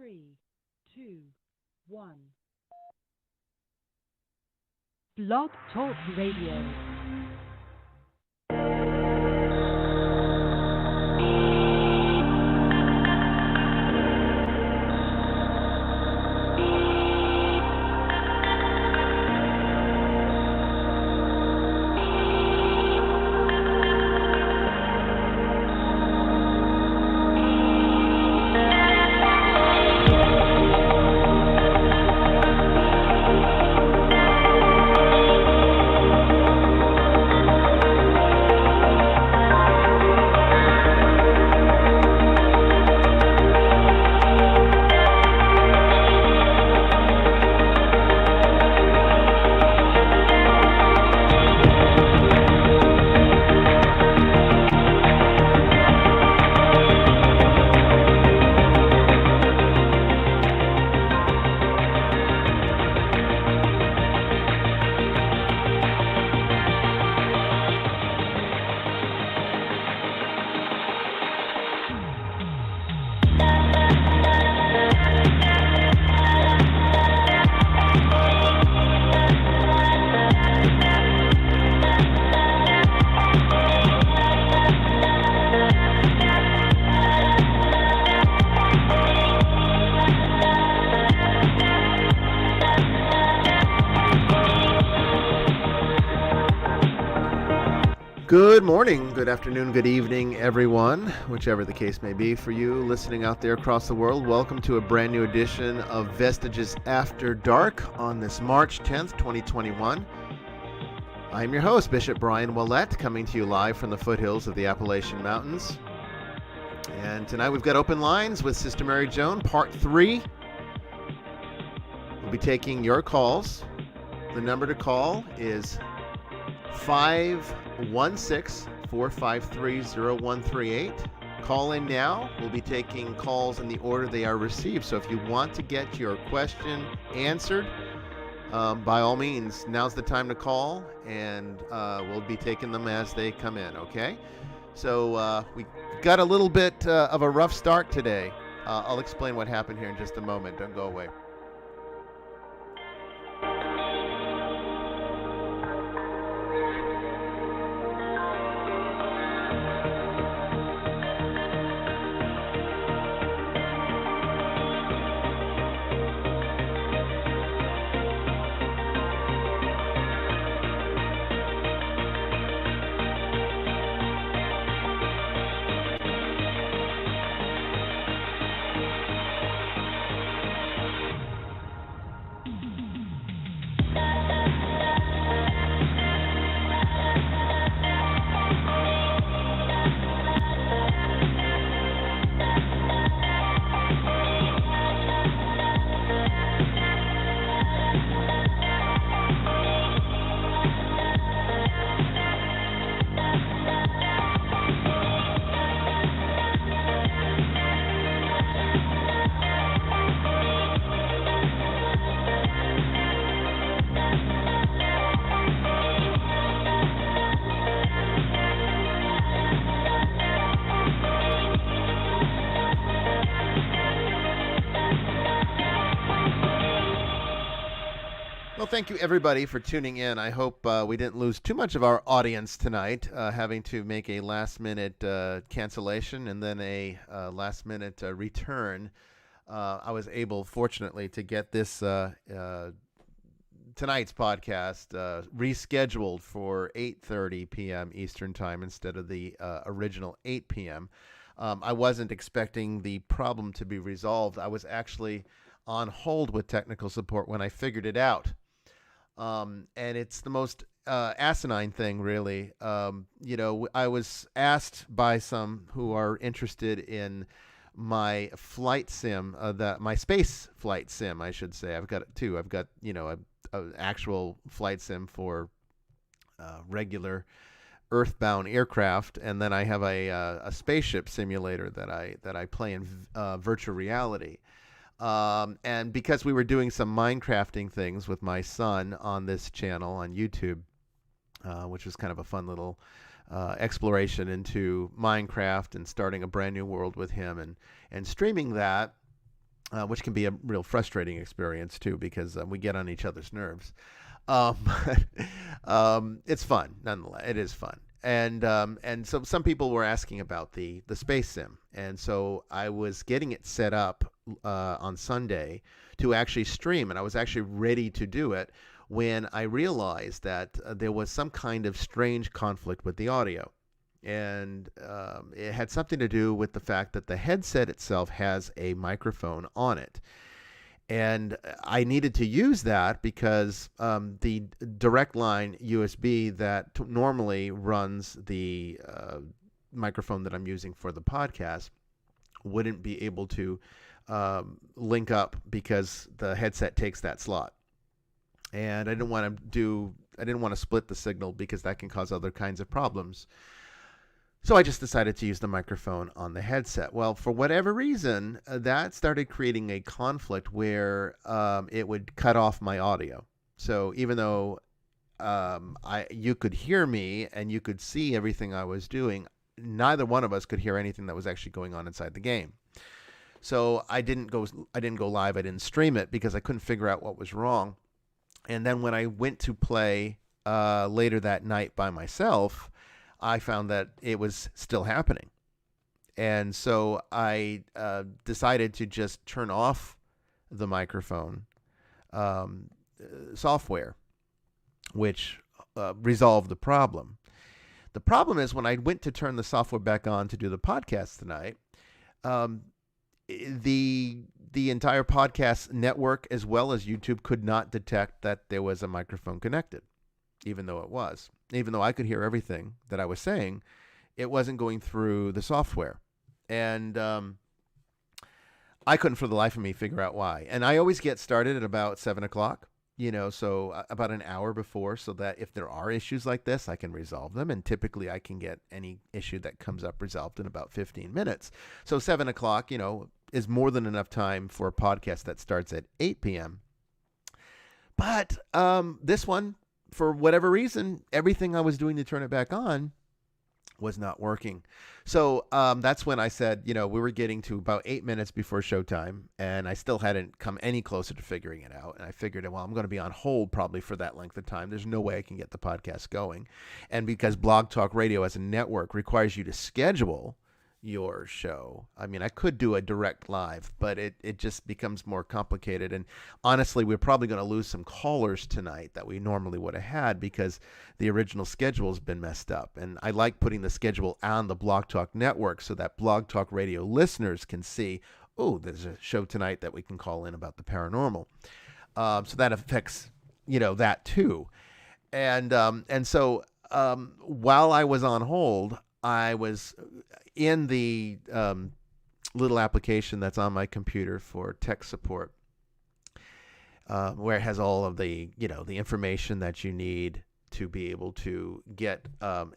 3, 2, 1. Blog Talk Radio. Good morning, good afternoon, good evening, everyone, whichever the case may be for you listening out there across the world. Welcome to a brand new edition of Vestiges After Dark on this March 10th, 2021. I'm your host, Bishop Bryan Ouellette, coming to you live from the foothills of the Appalachian Mountains. And tonight we've got open lines with Sister Mary Joan, part 3. We'll be taking your calls. The number to call is 516-453-0138. Call in now. We'll be taking calls in the order they are received. So if you want to get your question answered, by all means, now's the time to call, and we'll be taking them as they come in, okay? So we got a little bit of a rough start today. I'll explain what happened here in just a moment. Don't go away. Well, thank you, everybody, for tuning in. I hope we didn't lose too much of our audience tonight, having to make a last-minute cancellation and then a last-minute return. I was able, fortunately, to get this tonight's podcast rescheduled for 8:30 p.m. Eastern Time instead of the original 8 p.m. I wasn't expecting the problem to be resolved. I was actually on hold with technical support when I figured it out. And it's the most asinine thing, really. I was asked by some who are interested in my flight sim, my space flight sim, I should say. I've got two. I've got an actual flight sim for regular earthbound aircraft, and then I have a spaceship simulator that I play in virtual reality. And because we were doing some Minecrafting things with my son on this channel on YouTube, which was kind of a fun little exploration into Minecraft and starting a brand new world with him and streaming that, which can be a real frustrating experience too, because we get on each other's nerves. It's fun nonetheless. It is fun, and so some people were asking about the space sim, and so I was getting it set up on Sunday to actually stream, and I was actually ready to do it when I realized that there was some kind of strange conflict with the audio. And it had something to do with the fact that the headset itself has a microphone on it. And I needed to use that because the direct line USB that normally runs the microphone that I'm using for the podcast wouldn't be able to link up because the headset takes that slot. And I didn't want to split the signal because that can cause other kinds of problems. So I just decided to use the microphone on the headset. Well, for whatever reason, that started creating a conflict where it would cut off my audio. So even though you could hear me and you could see everything I was doing, neither one of us could hear anything that was actually going on inside the game. So I didn't go live. I didn't stream it because I couldn't figure out what was wrong. And then when I went to play later that night by myself, I found that it was still happening. And so I decided to just turn off the microphone software, which resolved the problem. The problem is when I went to turn the software back on to do the podcast tonight, the entire podcast network as well as YouTube could not detect that there was a microphone connected, even though I could hear everything that I was saying. It wasn't going through the software. And I couldn't for the life of me figure out why. And I always get started at about 7 o'clock, so about an hour before, so that if there are issues like this, I can resolve them. And typically I can get any issue that comes up resolved in about 15 minutes. So 7 o'clock, is more than enough time for a podcast that starts at 8 p.m. But this one, for whatever reason, everything I was doing to turn it back on was not working. So that's when I said, we were getting to about 8 minutes before showtime, and I still hadn't come any closer to figuring it out. And I figured, well, I'm going to be on hold probably for that length of time. There's no way I can get the podcast going. And because Blog Talk Radio as a network requires you to schedule your show. I mean, I could do a direct live, but it just becomes more complicated. And honestly, we're probably going to lose some callers tonight that we normally would have had because the original schedule has been messed up. And I like putting the schedule on the Blog Talk network so that Blog Talk Radio listeners can see, oh, there's a show tonight that we can call in about the paranormal. So that affects, that too. And so while I was on hold, I was in the little application that's on my computer for tech support, where it has all of the information that you need to be able to get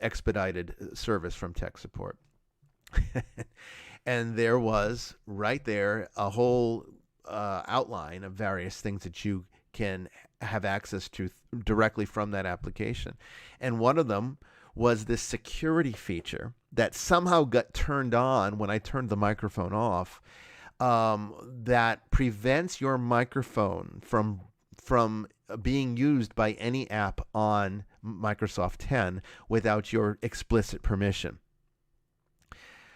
expedited service from tech support. And there was right there a whole outline of various things that you can have access to directly from that application. And one of them was this security feature that somehow got turned on when I turned the microphone off, that prevents your microphone from being used by any app on Microsoft 10 without your explicit permission.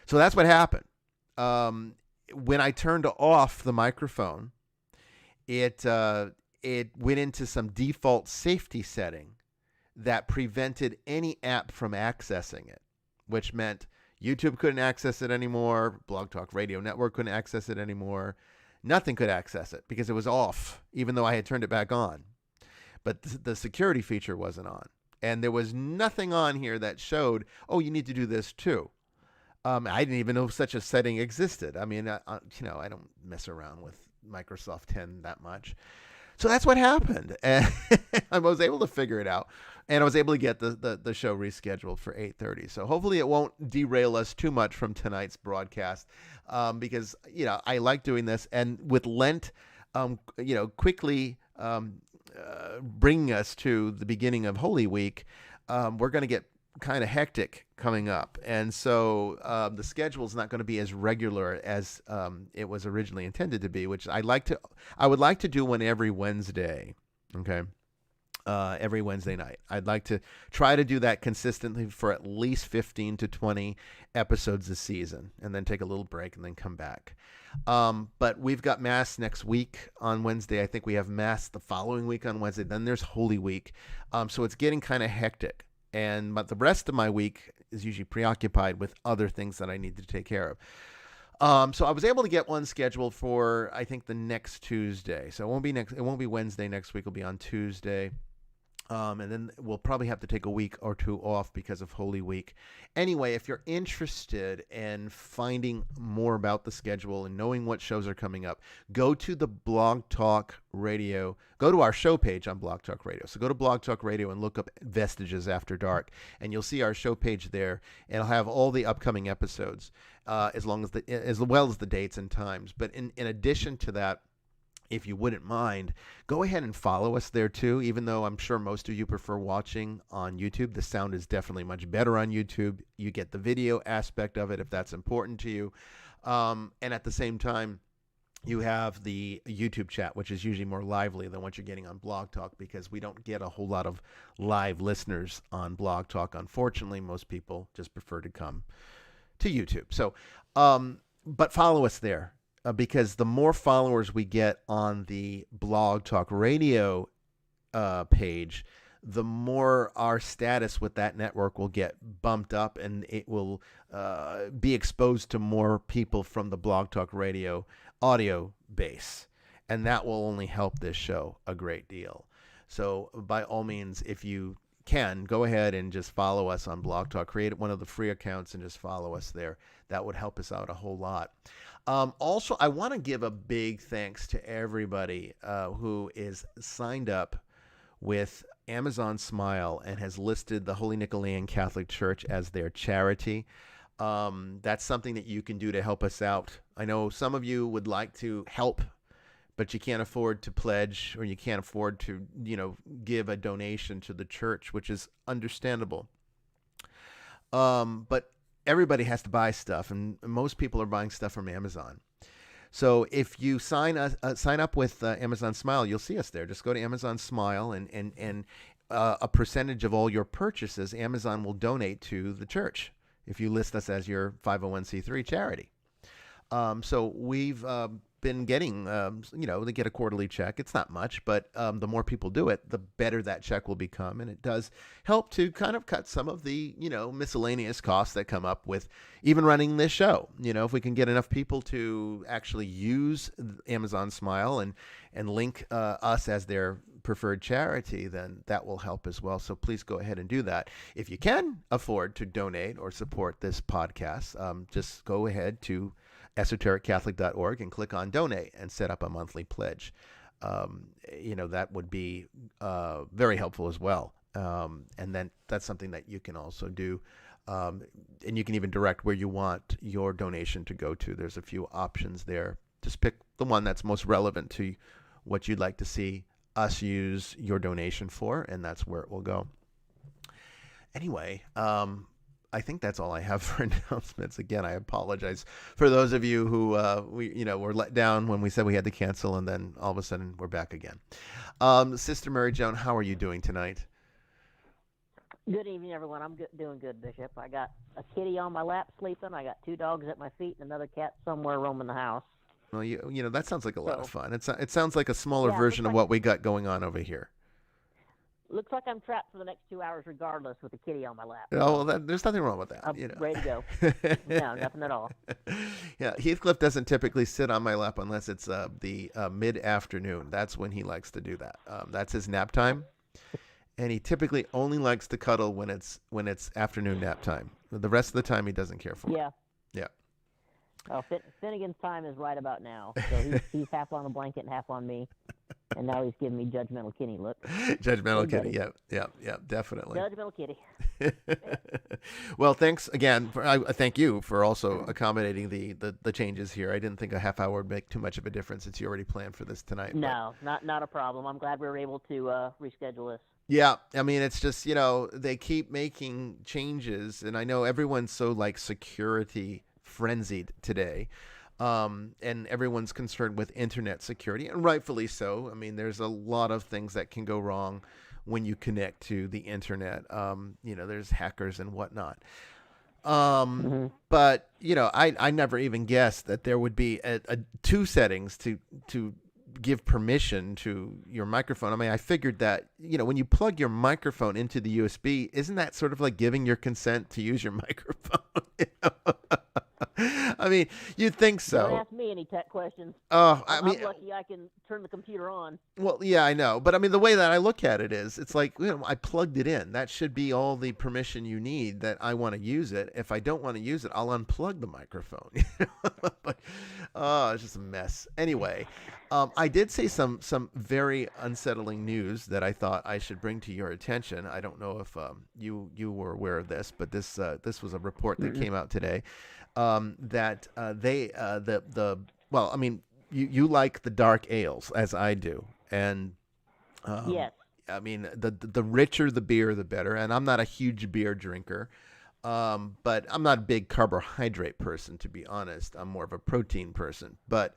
So that's what happened. When I turned off the microphone, it went into some default safety setting that prevented any app from accessing it, which meant YouTube couldn't access it anymore. Blog Talk Radio Network couldn't access it anymore. Nothing could access it because it was off, even though I had turned it back on. But the security feature wasn't on. And there was nothing on here that showed, oh, you need to do this too. I didn't even know such a setting existed. I mean, I don't mess around with Microsoft 10 that much. So that's what happened. And I was able to figure it out. And I was able to get the show rescheduled for 8:30. So hopefully it won't derail us too much from tonight's broadcast, because, I like doing this. And with Lent, quickly bringing us to the beginning of Holy Week, we're going to get kind of hectic coming up, and so the schedule is not going to be as regular as it was originally intended to be. Which I would like to do one every Wednesday. Okay. Every Wednesday night. I'd like to try to do that consistently for at least 15 to 20 episodes a season, and then take a little break and then come back. But we've got Mass next week on Wednesday. I think we have Mass the following week on Wednesday. Then there's Holy Week. So it's getting kind of hectic. But the rest of my week is usually preoccupied with other things that I need to take care of. So I was able to get one scheduled for, I think, the next Tuesday. So it won't be Wednesday next week. It'll be on Tuesday. And then we'll probably have to take a week or two off because of Holy Week. Anyway, if you're interested in finding more about the schedule and knowing what shows are coming up, go to the Blog Talk Radio. Go to our show page on Blog Talk Radio. So go to Blog Talk Radio and look up Vestiges After Dark, and you'll see our show page there. And it'll have all the upcoming episodes, as well as the dates and times. But in addition to that, if you wouldn't mind, go ahead and follow us there too, even though I'm sure most of you prefer watching on YouTube. The sound is definitely much better on YouTube. You get the video aspect of it if that's important to you. And at the same time, you have the YouTube chat, which is usually more lively than what you're getting on Blog Talk, because we don't get a whole lot of live listeners on Blog Talk. Unfortunately, most people just prefer to come to YouTube. So, but follow us there. Because the more followers we get on the Blog Talk Radio page, the more our status with that network will get bumped up, and it will be exposed to more people from the Blog Talk Radio audio base. And that will only help this show a great deal. So by all means, if you can, go ahead and just follow us on Blog Talk. Create one of the free accounts and just follow us there. That would help us out a whole lot. Also, I want to give a big thanks to everybody who is signed up with Amazon Smile and has listed the Holy Nicholean Catholic Church as their charity. That's something that you can do to help us out. I know some of you would like to help, but you can't afford to pledge, or you can't afford to, give a donation to the church, which is understandable. But everybody has to buy stuff, and most people are buying stuff from Amazon. So if you sign up with Amazon Smile, you'll see us there. Just go to Amazon Smile, and a percentage of all your purchases, Amazon will donate to the church if you list us as your 501c3 charity. So we've been getting, they get a quarterly check. It's not much, but the more people do it, the better that check will become. And it does help to kind of cut some of the, miscellaneous costs that come up with even running this show. If we can get enough people to actually use Amazon Smile and link us as their preferred charity, then that will help as well. So please go ahead and do that. If you can afford to donate or support this podcast, just go ahead to esotericcatholic.org and click on donate and set up a monthly pledge. That would be very helpful as well. And then that's something that you can also do. And you can even direct where you want your donation to go to. There's a few options there. Just pick the one that's most relevant to what you'd like to see us use your donation for, and that's where it will go. Anyway, I think that's all I have for announcements. Again, I apologize for those of you who were let down when we said we had to cancel, and then all of a sudden we're back again. Sister Mary Joan, how are you doing tonight? Good evening, everyone. I'm doing good, Bishop. I got a kitty on my lap sleeping. I got 2 dogs at my feet and another cat somewhere roaming the house. Well, that sounds like a lot of fun. It sounds like a smaller version of what we got going on over here. Looks like I'm trapped for the next 2 hours regardless with the kitty on my lap. Oh, well, there's nothing wrong with that. I'm ready to go. No, nothing at all. Yeah, Heathcliff doesn't typically sit on my lap unless it's the mid-afternoon. That's when he likes to do that. That's his nap time. And he typically only likes to cuddle when it's afternoon nap time. The rest of the time, he doesn't care for it. Yeah. Yeah. Well, Finnegan's time is right about now. So he's half on a blanket and half on me. And now he's giving me judgmental kitty look. Judgmental kitty, yeah, definitely. Judgmental kitty. Well, thanks again. I thank you for also accommodating the changes here. I didn't think a half hour would make too much of a difference since you already planned for this tonight. No, not a problem. I'm glad we were able to reschedule this. Yeah, I mean, it's just, they keep making changes, and I know everyone's so like security frenzied today. And everyone's concerned with internet security, and rightfully so. I mean, there's a lot of things that can go wrong when you connect to the internet. There's hackers and whatnot. But I never even guessed that there would be two settings to give permission to your microphone. I mean, I figured that when you plug your microphone into the USB, isn't that sort of like giving your consent to use your microphone? I mean, you'd think so. Don't ask me any tech questions. Oh, I'm lucky I can turn the computer on. Well, yeah, I know. But I mean, the way that I look at it is, it's like, I plugged it in. That should be all the permission you need that I want to use it. If I don't want to use it, I'll unplug the microphone. But, it's just a mess. Anyway, I did say some very unsettling news that I thought I should bring to your attention. I don't know if you were aware of this, but this was a report that came out today. That well, I mean, you like the dark ales as I do, and yes, I mean the richer the beer, the better. And I'm not a huge beer drinker, but I'm not a big carbohydrate person, to be honest. I'm more of a protein person. But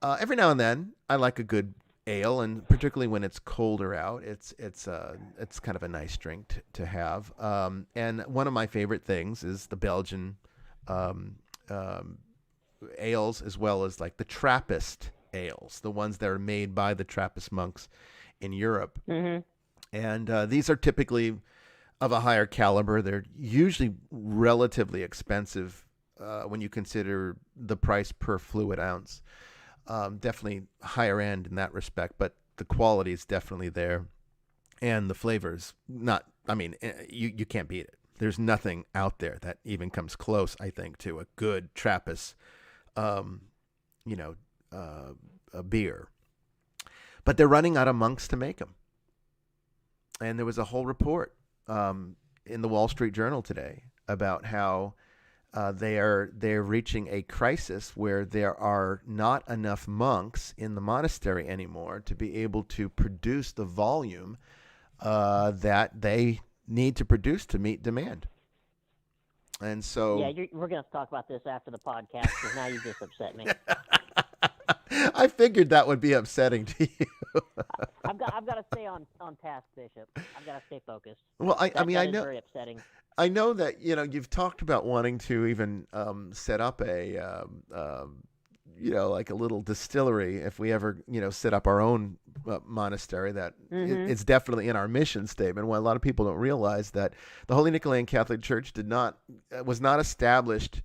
every now and then, I like a good ale, and particularly when it's colder out, it's kind of a nice drink to have. And one of my favorite things is the Belgian ales, as well as like the Trappist ales, the ones that are made by the Trappist monks in Europe. And these are typically of a higher caliber. They're usually relatively expensive when you consider the price per fluid ounce. Definitely higher end in that respect, but the quality is definitely there, and the flavors you can't beat it. There's nothing out there that even comes close, I think, to a good Trappist, a beer. But they're running out of monks to make them. And there was a whole report in the Wall Street Journal today about how they're reaching a crisis where there are not enough monks in the monastery anymore to be able to produce the volume that they need to produce to meet demand. And so we're going to talk about this after the podcast, because now you just upset me. I figured that would be upsetting to you. I've got to stay on task, Bishop. I've got to stay focused. Well, I know very upsetting. I know that you've talked about wanting to even set up a like a little distillery if we ever set up our own monastery. That it's definitely in our mission statement. Well, a lot of people don't realize that the Holy Nicholean Catholic Church was not established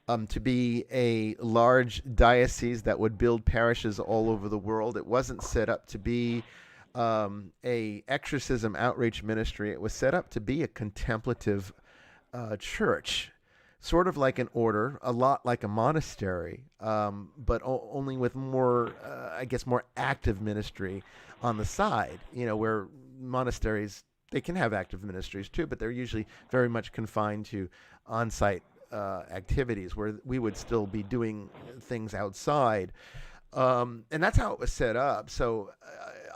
to be a large diocese that would build parishes all over the world. It wasn't set up to be a exorcism outreach ministry. It was set up to be a contemplative church, sort of like an order, a lot like a monastery, but only with more, more active ministry on the side. Where monasteries, they can have active ministries too, but they're usually very much confined to on-site activities, where we would still be doing things outside. And that's how it was set up. So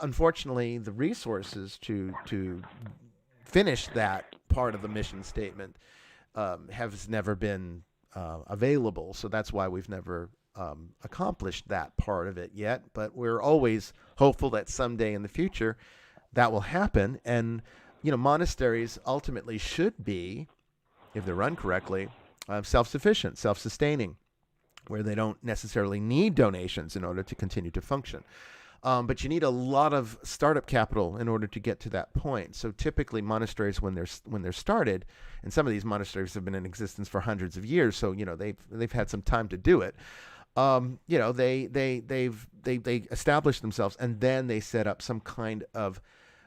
unfortunately, the resources to finish that part of the mission statement has never been available. So that's why we've never accomplished that part of it yet. But we're always hopeful that someday in the future that will happen. And, monasteries ultimately should be, if they're run correctly, self-sufficient, self-sustaining, where they don't necessarily need donations in order to continue to function. But you need a lot of startup capital in order to get to that point. So typically monasteries, when they're started, and some of these monasteries have been in existence for hundreds of years, so they've had some time to do it. They establish themselves, and then they set up some kind of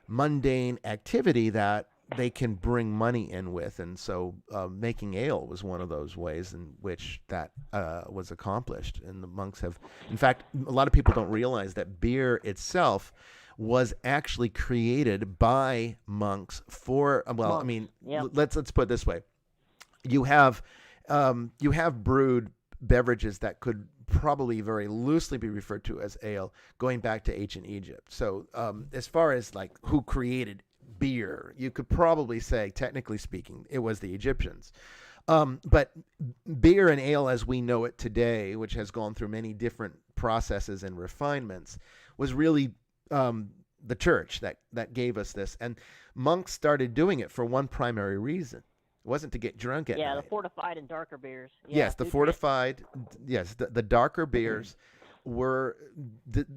mundane activity that they can bring money in with. And so making ale was one of those ways in which that was accomplished. And the monks have, in fact, a lot of people don't realize that beer itself was actually created by monks for, let's put it this way. You have brewed beverages that could probably very loosely be referred to as ale going back to ancient Egypt. So as far as like who created beer. You could probably say, technically speaking, it was the Egyptians. But beer and ale as we know it today, which has gone through many different processes and refinements, was really the church that gave us this. And monks started doing it for one primary reason. It wasn't to get drunk at night. The fortified and darker beers. Yes, the fortified, yes, the darker beers were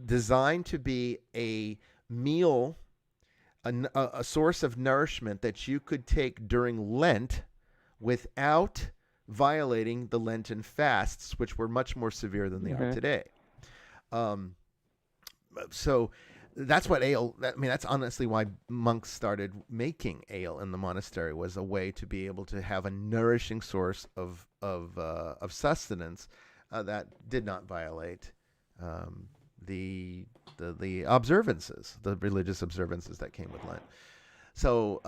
designed to be a meal, a source of nourishment that you could take during Lent without violating the Lenten fasts, which were much more severe than they are today. So that's what ale. That's honestly why monks started making ale in the monastery, was a way to be able to have a nourishing source of sustenance that did not violate the observances, the religious observances that came with Lent. So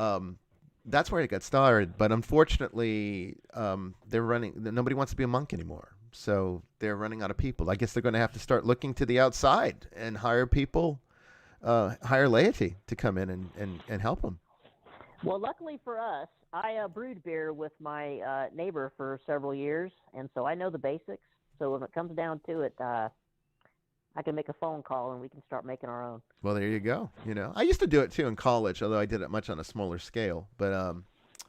that's where it got started. But unfortunately, nobody wants to be a monk anymore. So they're running out of people. I guess they're going to have to start looking to the outside and hire people, hire laity to come in and help them. Well, luckily for us, I brewed beer with my neighbor for several years, and so I know the basics. So when it comes down to it, I can make a phone call and we can start making our own. Well, there you go. I used to do it too in college, although I did it much on a smaller scale. But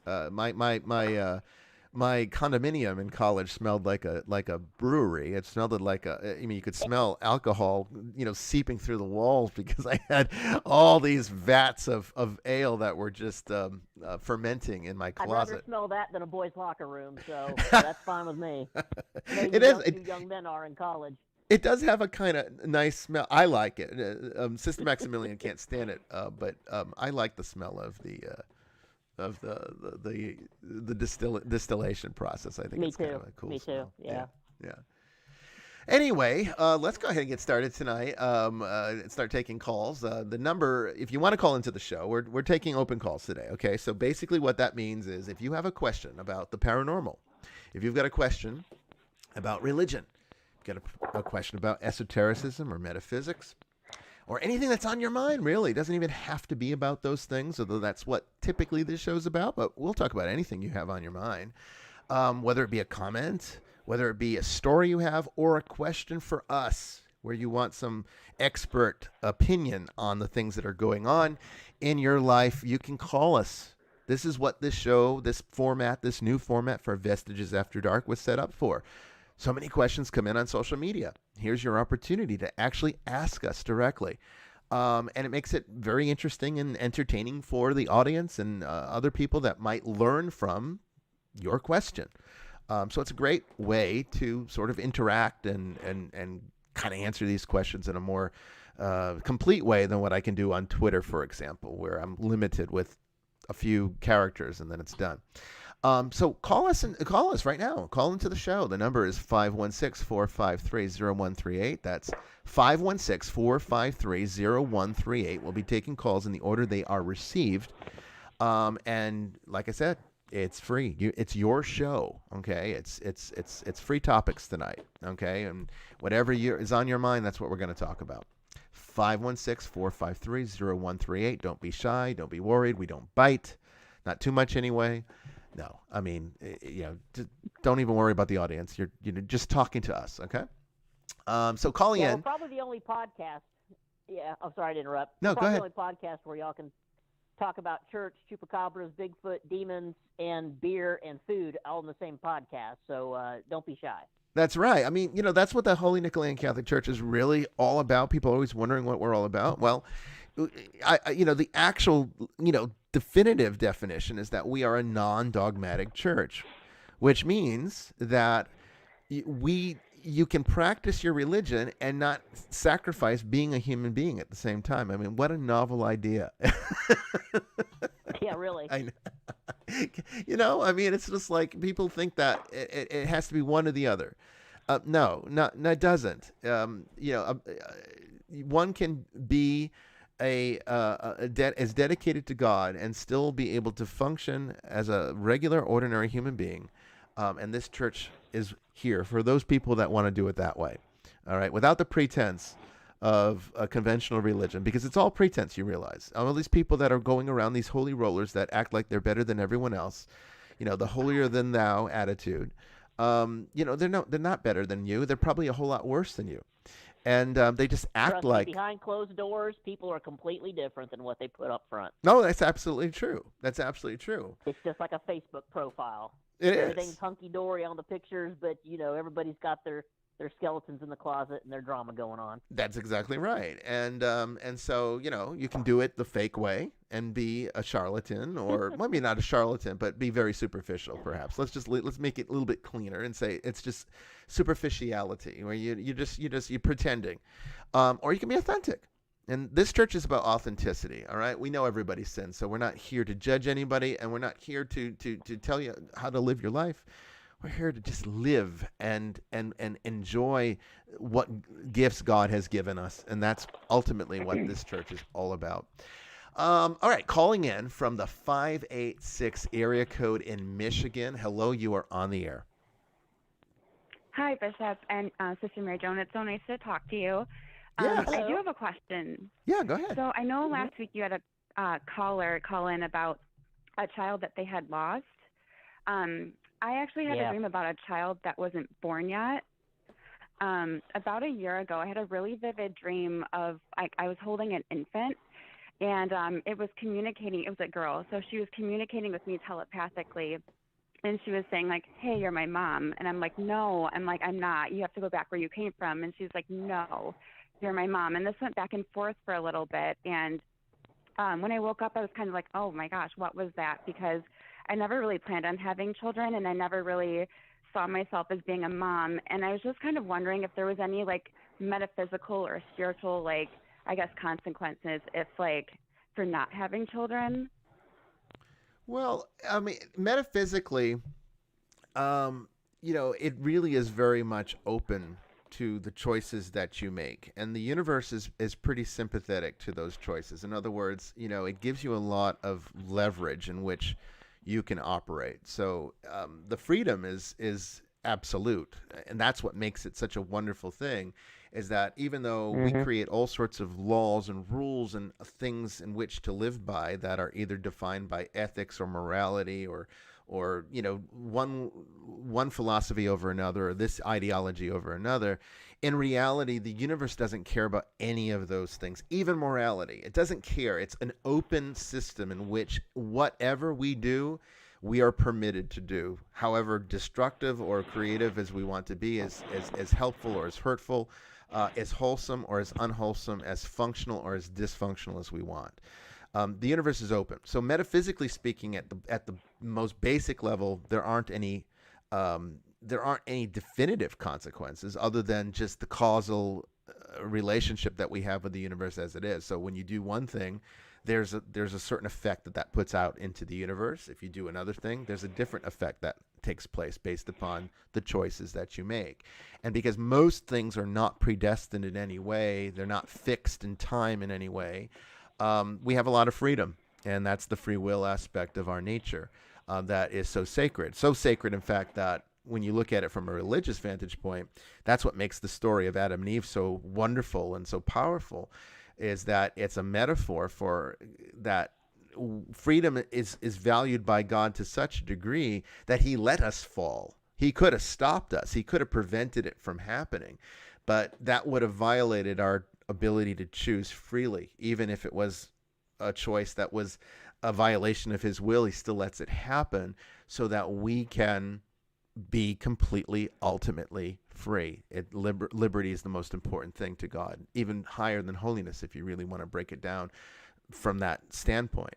my condominium in college smelled like a brewery. It smelled like you could smell alcohol, seeping through the walls, because I had all these vats of ale that were just fermenting in my closet. I'd rather smell that than a boys' locker room, so that's fine with me. It is. You young men are in college. It does have a kind of nice smell. I like it. Sister Maximilian can't stand it, but I like the smell of the distillation process. I think it's kind of a cool smell. Yeah. Anyway, let's go ahead and get started tonight. Start taking calls. The number, if you want to call into the show, we're taking open calls today. Okay, so basically what that means is if you have a question about the paranormal, if you've got a question about religion, got a question about esotericism or metaphysics, or anything that's on your mind, really. It doesn't even have to be about those things, although that's what typically this show's about, but we'll talk about anything you have on your mind, whether it be a comment, whether it be a story you have, or a question for us where you want some expert opinion on the things that are going on in your life. You can call us. This is what this show, this new format for Vestiges After Dark was set up for. So many questions come in on social media. Here's your opportunity to actually ask us directly. And it makes it very interesting and entertaining for the audience and other people that might learn from your question. So it's a great way to sort of interact and kind of answer these questions in a more complete way than what I can do on Twitter, for example, where I'm limited with a few characters and then it's done. So call us right now. Call into the show. The number is 516-453-0138. That's 516-453-0138. We'll be taking calls in the order they are received. And like I said, it's free. It's your show. Okay. It's free topics tonight. Okay. And whatever is on your mind, that's what we're going to talk about. 516-453-0138. Don't be shy. Don't be worried. We don't bite. Not too much anyway. No, I mean, don't even worry about the audience. You're just talking to us, okay? So calling in. We're probably the only podcast. Yeah, I'm sorry to interrupt. No, go ahead. The only podcast where y'all can talk about church, chupacabras, Bigfoot, demons, and beer and food all in the same podcast. So don't be shy. That's right. I mean, that's what the Holy Nicholean Catholic Church is really all about. People are always wondering what we're all about. Well, the actual, definitive definition is that we are a non-dogmatic church, which means that you can practice your religion and not sacrifice being a human being at the same time. I mean, what a novel idea. Yeah, really. I know. I mean, it's just like people think that it has to be one or the other. No, it doesn't. One can be as dedicated to God and still be able to function as a regular, ordinary human being. And this church is here for those people that want to do it that way. All right, without the pretense of a conventional religion, because it's all pretense. You realize all these people that are going around, these holy rollers that act like they're better than everyone else, the holier than thou attitude. They're not better than you. They're probably a whole lot worse than you, and they just act Trust me, like. behind closed doors, people are completely different than what they put up front. No, that's absolutely true. That's absolutely true. It's just like a Facebook profile. It is. Everything's hunky-dory on the pictures, but, everybody's got their skeletons in the closet and their drama going on. That's exactly right. And so, you can do it the fake way and be a charlatan, or maybe not a charlatan, but be very superficial, perhaps. Let's make it a little bit cleaner and say it's just superficiality, where you're pretending. Or you can be authentic. And this church is about authenticity, all right? We know everybody sins, so we're not here to judge anybody, and we're not here to tell you how to live your life. We're here to just live and enjoy what gifts God has given us, and that's ultimately what this church is all about. All right, calling in from the 586 area code in Michigan. Hello, you are on the air. Hi, Bishop and Sister Mary Joan. It's so nice to talk to you. Yes. I do have a question. Yeah, go ahead. So I know last week you had a caller call in about a child that they had lost. I actually had a dream about a child that wasn't born yet. About a year ago, I had a really vivid dream of I was holding an infant, and it was communicating. It was a girl, so she was communicating with me telepathically. And she was saying, like, hey, you're my mom. And I'm like, no. I'm like, I'm not. You have to go back where you came from. And she's like, no, you're my mom. And this went back and forth for a little bit. And when I woke up, I was kind of like, oh, my gosh, what was that? Because I never really planned on having children, and I never really saw myself as being a mom. And I was just kind of wondering if there was any, like, metaphysical or spiritual, like, I guess, consequences for not having children. Well, I mean, metaphysically, it really is very much open to the choices that you make. And the universe is pretty sympathetic to those choices. In other words, it gives you a lot of leverage in which you can operate. So the freedom is absolute. And that's what makes it such a wonderful thing, is that even though we create all sorts of laws and rules and things in which to live by that are either defined by ethics or morality or one philosophy over another, or this ideology over another, in reality, the universe doesn't care about any of those things, even morality. It doesn't care. It's an open system in which whatever we do, we are permitted to do, however destructive or creative as we want to be, as helpful or as hurtful, as wholesome or as unwholesome, as functional or as dysfunctional as we want. The universe is open. So metaphysically speaking, at the most basic level, there aren't any definitive consequences other than just the causal relationship that we have with the universe as it is. So when you do one thing, there's a certain effect that puts out into the universe. If you do another thing, there's a different effect that takes place based upon the choices that you make. And because most things are not predestined in any way, they're not fixed in time in any way, we have a lot of freedom. And that's the free will aspect of our nature that is so sacred. So sacred, in fact, that when you look at it from a religious vantage point, that's what makes the story of Adam and Eve so wonderful and so powerful, is that it's a metaphor for that freedom is valued by God to such a degree that he let us fall. He could have stopped us. He could have prevented it from happening, but that would have violated our ability to choose freely. Even if it was a choice that was a violation of his will, he still lets it happen so that we can be completely, ultimately free. Liberty is the most important thing to God, even higher than holiness, if you really want to break it down from that standpoint.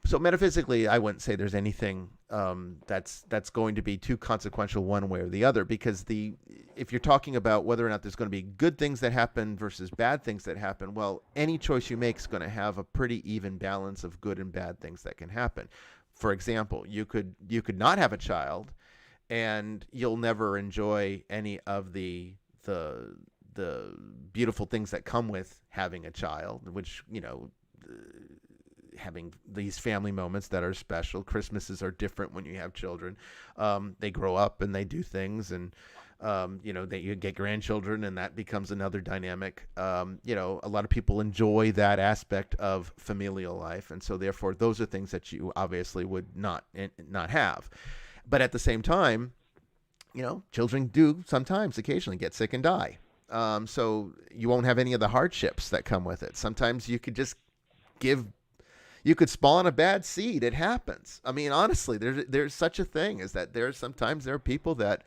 So metaphysically, I wouldn't say there's anything that's going to be too consequential one way or the other, because if you're talking about whether or not there's going to be good things that happen versus bad things that happen, well, any choice you make is going to have a pretty even balance of good and bad things that can happen. For example, you could not have a child, and you'll never enjoy any of the beautiful things that come with having a child, which, having these family moments that are special. Christmases are different when you have children. They grow up and they do things, and that you get grandchildren, and that becomes another dynamic. A lot of people enjoy that aspect of familial life, and so therefore those are things that you obviously would not have. But at the same time, children do sometimes occasionally get sick and die. So you won't have any of the hardships that come with it. Sometimes you could just you could spawn a bad seed. It happens. I mean, honestly, there's such a thing as that sometimes there are people that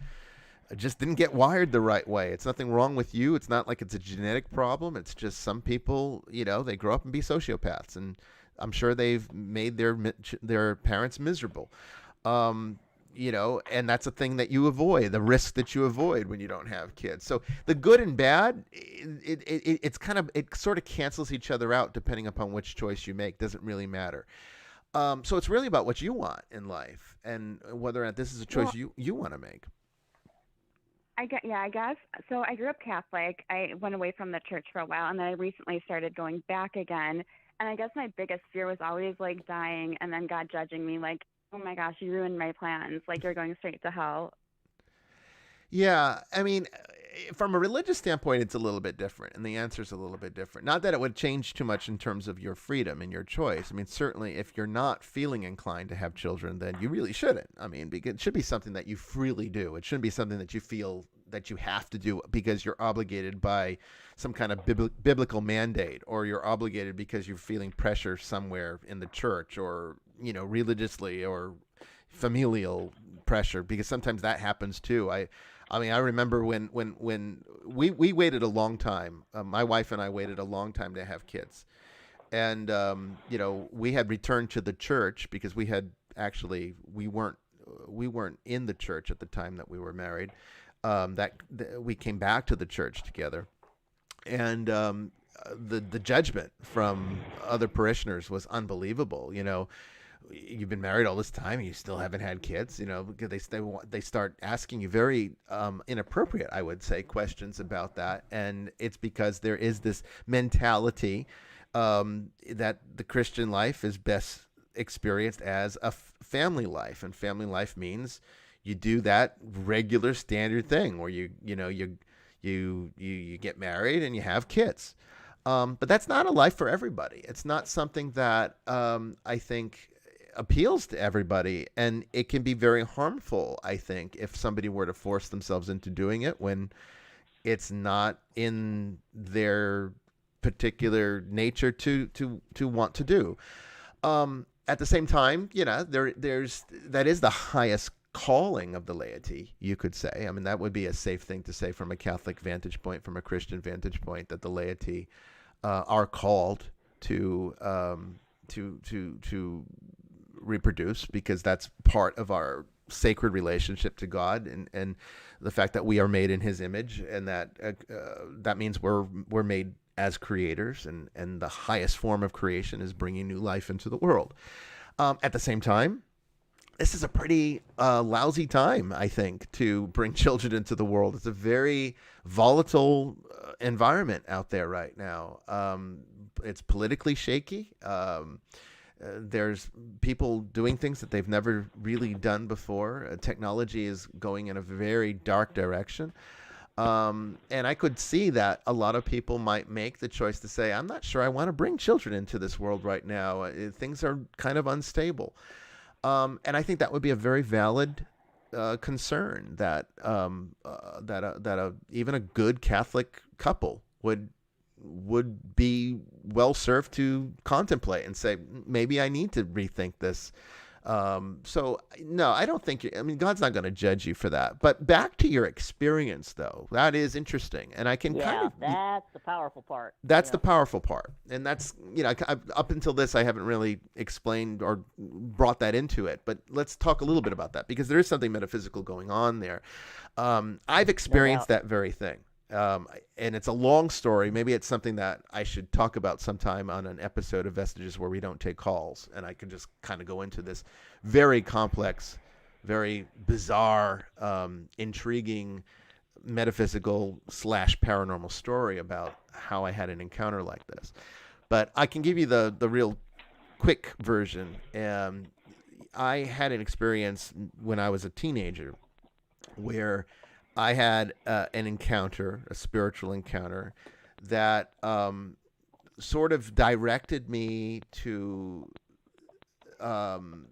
just didn't get wired the right way. It's nothing wrong with you. It's not like it's a genetic problem. It's just some people, they grow up and be sociopaths, and I'm sure they've made their parents miserable. And that's a thing that you avoid, the risk that you avoid when you don't have kids. So the good and bad, it sort of cancels each other out depending upon which choice you make. Doesn't really matter. So it's really about what you want in life and whether or not this is a choice you want to make. I guess. So I grew up Catholic. I went away from the church for a while, and then I recently started going back again. And I guess my biggest fear was always like dying and then God judging me, like, oh my gosh, you ruined my plans. Like, you're going straight to hell. Yeah. I mean, from a religious standpoint, it's a little bit different. And the answer is a little bit different. Not that it would change too much in terms of your freedom and your choice. I mean, certainly if you're not feeling inclined to have children, then you really shouldn't. I mean, it should be something that you freely do. It shouldn't be something that you feel that you have to do because you're obligated by some kind of biblical mandate, or you're obligated because you're feeling pressure somewhere in the church, or religiously or familial pressure, because sometimes that happens too. I remember when we waited a long time. My wife and I waited a long time to have kids, and we had returned to the church because we weren't in the church at the time that we were married. We came back to the church together, and the judgment from other parishioners was unbelievable. You've been married all this time and you still haven't had kids, because they start asking you very inappropriate, I would say, questions about that. And it's because there is this mentality that the Christian life is best experienced as a family life, and family life means you do that regular standard thing where you get married and you have kids. But that's not a life for everybody. It's not something that I think appeals to everybody, and it can be very harmful, I think, if somebody were to force themselves into doing it when it's not in their particular nature to want to do. At the same time, that is the highest calling of the laity, you could say. I mean, that would be a safe thing to say from a Catholic vantage point, from a Christian vantage point, that the laity are called to reproduce, because that's part of our sacred relationship to God, and the fact that we are made in His image, and that means we're made as creators, and the highest form of creation is bringing new life into the world. At the same time, this is a pretty lousy time, I think, to bring children into the world. It's a very volatile environment out there right now. It's politically shaky. There's people doing things that they've never really done before. Technology is going in a very dark direction. And I could see that a lot of people might make the choice to say, I'm not sure I want to bring children into this world right now. Things are kind of unstable. And I think that would be a very valid concern that even a good Catholic couple would be well served to contemplate and say, maybe I need to rethink this. So no, I don't think God's not going to judge you for that. But back to your experience, though, that is interesting, and I can that's the powerful part. That's the powerful part, and that's up until this, I haven't really explained or brought that into it. But let's talk a little bit about that, because there is something metaphysical going on there. I've experienced that very thing. And it's a long story. Maybe it's something that I should talk about sometime on an episode of Vestiges where we don't take calls, and I can just kind of go into this very complex, very bizarre, intriguing, metaphysical / paranormal story about how I had an encounter like this. But I can give you the real quick version. I had an experience when I was a teenager where I had an encounter, a spiritual encounter, that sort of directed me um,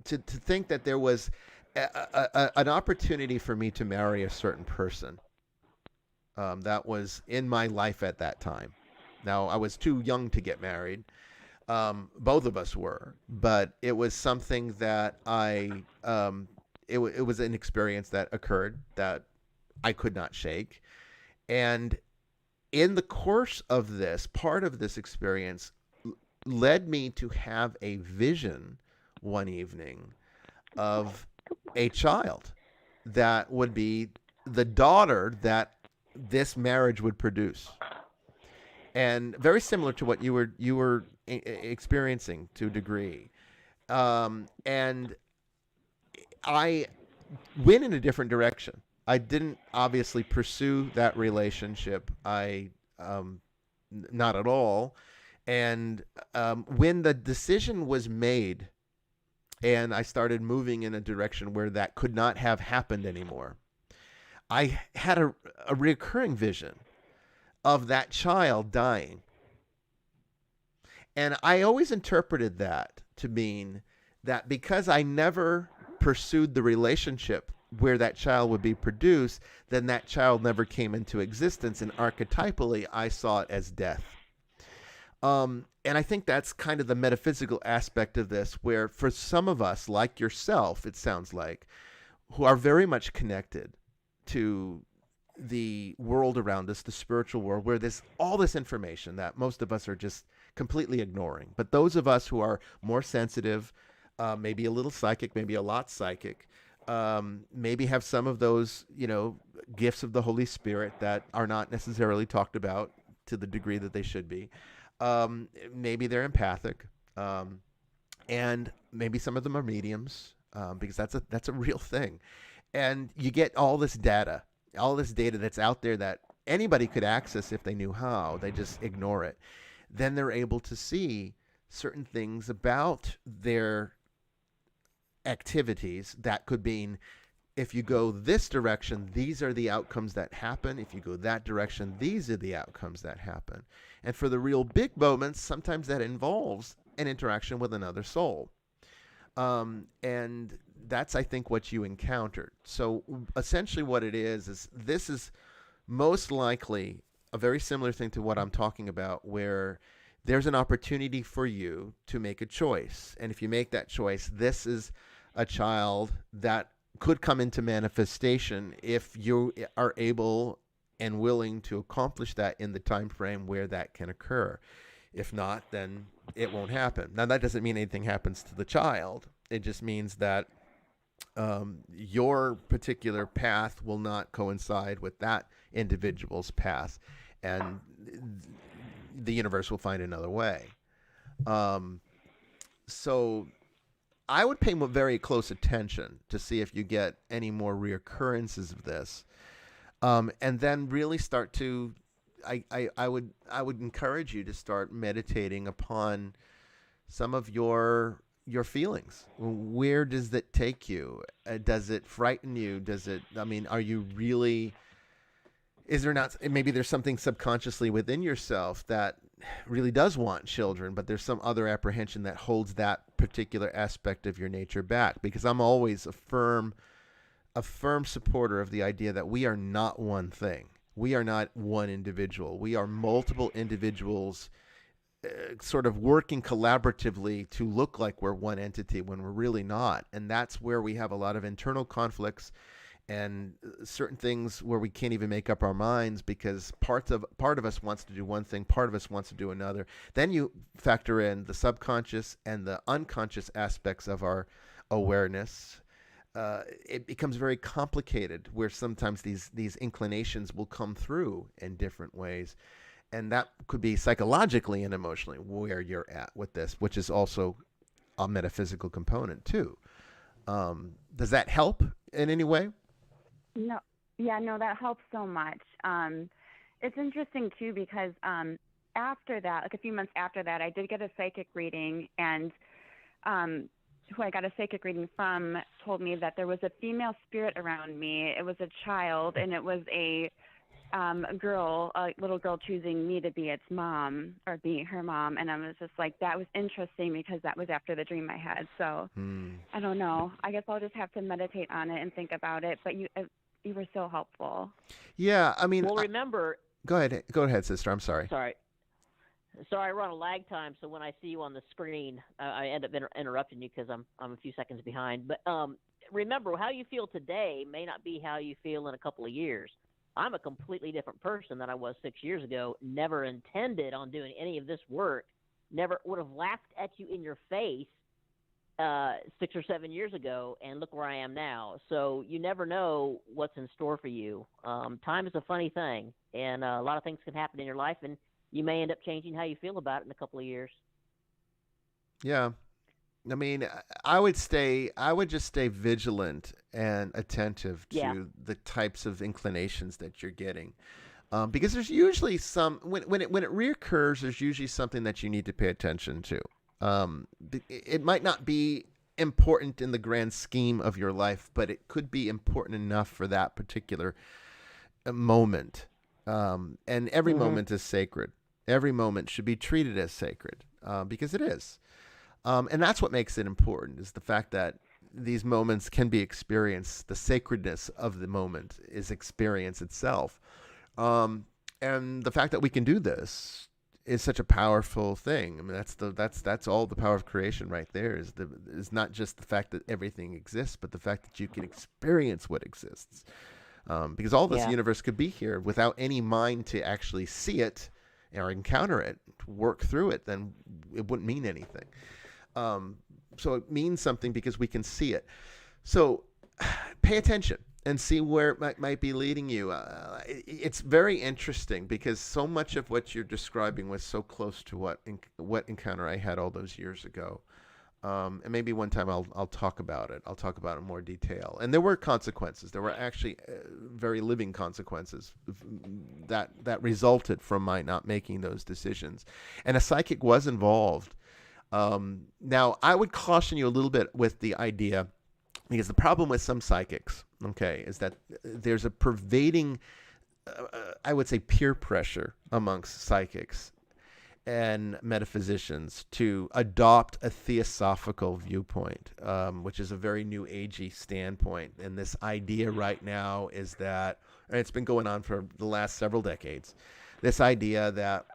to think that there was an opportunity for me to marry a certain person that was in my life at that time. Now, I was too young to get married. Both of us were, but it was something that it was an experience that occurred that I could not shake. And in the course of this, part of this experience led me to have a vision one evening of a child that would be the daughter that this marriage would produce. And very similar to what you were experiencing to a degree. And I went in a different direction. I didn't obviously pursue that relationship. I not at all. And when the decision was made, and I started moving in a direction where that could not have happened anymore, I had a recurring vision of that child dying. And I always interpreted that to mean that because I never pursued the relationship where that child would be produced, then that child never came into existence. And archetypally, I saw it as death. And I think that's kind of the metaphysical aspect of this, where for some of us, like yourself, it sounds like, who are very much connected to the world around us, the spiritual world, where there's all this information that most of us are just completely ignoring. But those of us who are more sensitive, maybe a little psychic, maybe a lot psychic, maybe have some of those, gifts of the Holy Spirit that are not necessarily talked about to the degree that they should be. Maybe they're empathic, and maybe some of them are mediums, because that's a real thing. And you get all this data that's out there that anybody could access if they knew how. They just ignore it. Then they're able to see certain things about their activities that could mean, if you go this direction, these are the outcomes that happen. If you go that direction, these are the outcomes that happen. And for the real big moments, sometimes that involves an interaction with another soul. And that's, I think, what you encountered. So essentially what it is this is most likely a very similar thing to what I'm talking about, where there's an opportunity for you to make a choice. And if you make that choice, this is a child that could come into manifestation if you are able and willing to accomplish that in the time frame where that can occur. If not, then it won't happen. Now, that doesn't mean anything happens to the child. It just means that your particular path will not coincide with that individual's path, and the universe will find another way. So I would pay very close attention to see if you get any more reoccurrences of this, and then really start to. I would encourage you to start meditating upon some of your feelings. Where does that take you? Does it frighten you? Are you really, is there not, maybe there's something subconsciously within yourself that really does want children, but there's some other apprehension that holds that particular aspect of your nature back? Because I'm always a firm supporter of the idea that we are not one thing. We are not one individual. We are multiple individuals sort of working collaboratively to look like we're one entity when we're really not. And that's where we have a lot of internal conflicts and certain things where we can't even make up our minds, because part of us wants to do one thing, part of us wants to do another. Then you factor in the subconscious and the unconscious aspects of our awareness. It becomes very complicated, where sometimes these inclinations will come through in different ways. And that could be psychologically and emotionally where you're at with this, which is also a metaphysical component too. Does that help in any way? No. Yeah, no, that helps so much. It's interesting too, because after that, like a few months after that, I did get a psychic reading, and who I got a psychic reading from, told me that there was a female spirit around me. It was a child, and it was a girl, a little girl choosing me to be its mom or be her mom. And I was just like, that was interesting because that was after the dream I had. So I don't know. I guess I'll just have to meditate on it and think about it. But you were so helpful. Yeah, I mean. Well, remember. Go ahead, sister. I'm sorry. Sorry, I run a lag time, so when I see you on the screen, I end up interrupting you because I'm a few seconds behind. But remember, how you feel today may not be how you feel in a couple of years. I'm a completely different person than I was 6 years ago. Never intended on doing any of this work. Never would have laughed at you in your face 6 or 7 years ago, and look where I am now. So you never know what's in store for you. Time is a funny thing, and a lot of things can happen in your life, and you may end up changing how you feel about it in a couple of years. Yeah. I mean, I would just stay vigilant and attentive to the types of inclinations that you're getting. Because there's usually when it reoccurs, there's usually something that you need to pay attention to. It might not be important in the grand scheme of your life, but it could be important enough for that particular moment. And every moment is sacred. Every moment should be treated as sacred, because it is. And that's what makes it important, is the fact that these moments can be experienced. The sacredness of the moment is experience itself. And the fact that we can do this is such a powerful thing. I mean, that's all the power of creation right there, is not just the fact that everything exists, but the fact that you can experience what exists. Because all this universe could be here without any mind to actually see it or encounter it, work through it, then it wouldn't mean anything. So it means something because we can see it. So pay attention and see where it might be leading you. It's very interesting because so much of what you're describing was so close to what encounter I had all those years ago. And maybe one time I'll talk about it. I'll talk about it in more detail. And there were consequences. There were actually very living consequences that resulted from my not making those decisions. And a psychic was involved. Now, I would caution you a little bit with the idea, because the problem with some psychics, is that there's a pervading, I would say, peer pressure amongst psychics and metaphysicians to adopt a theosophical viewpoint, which is a very new agey standpoint. And this idea right now is that, and it's been going on for the last several decades, this idea that,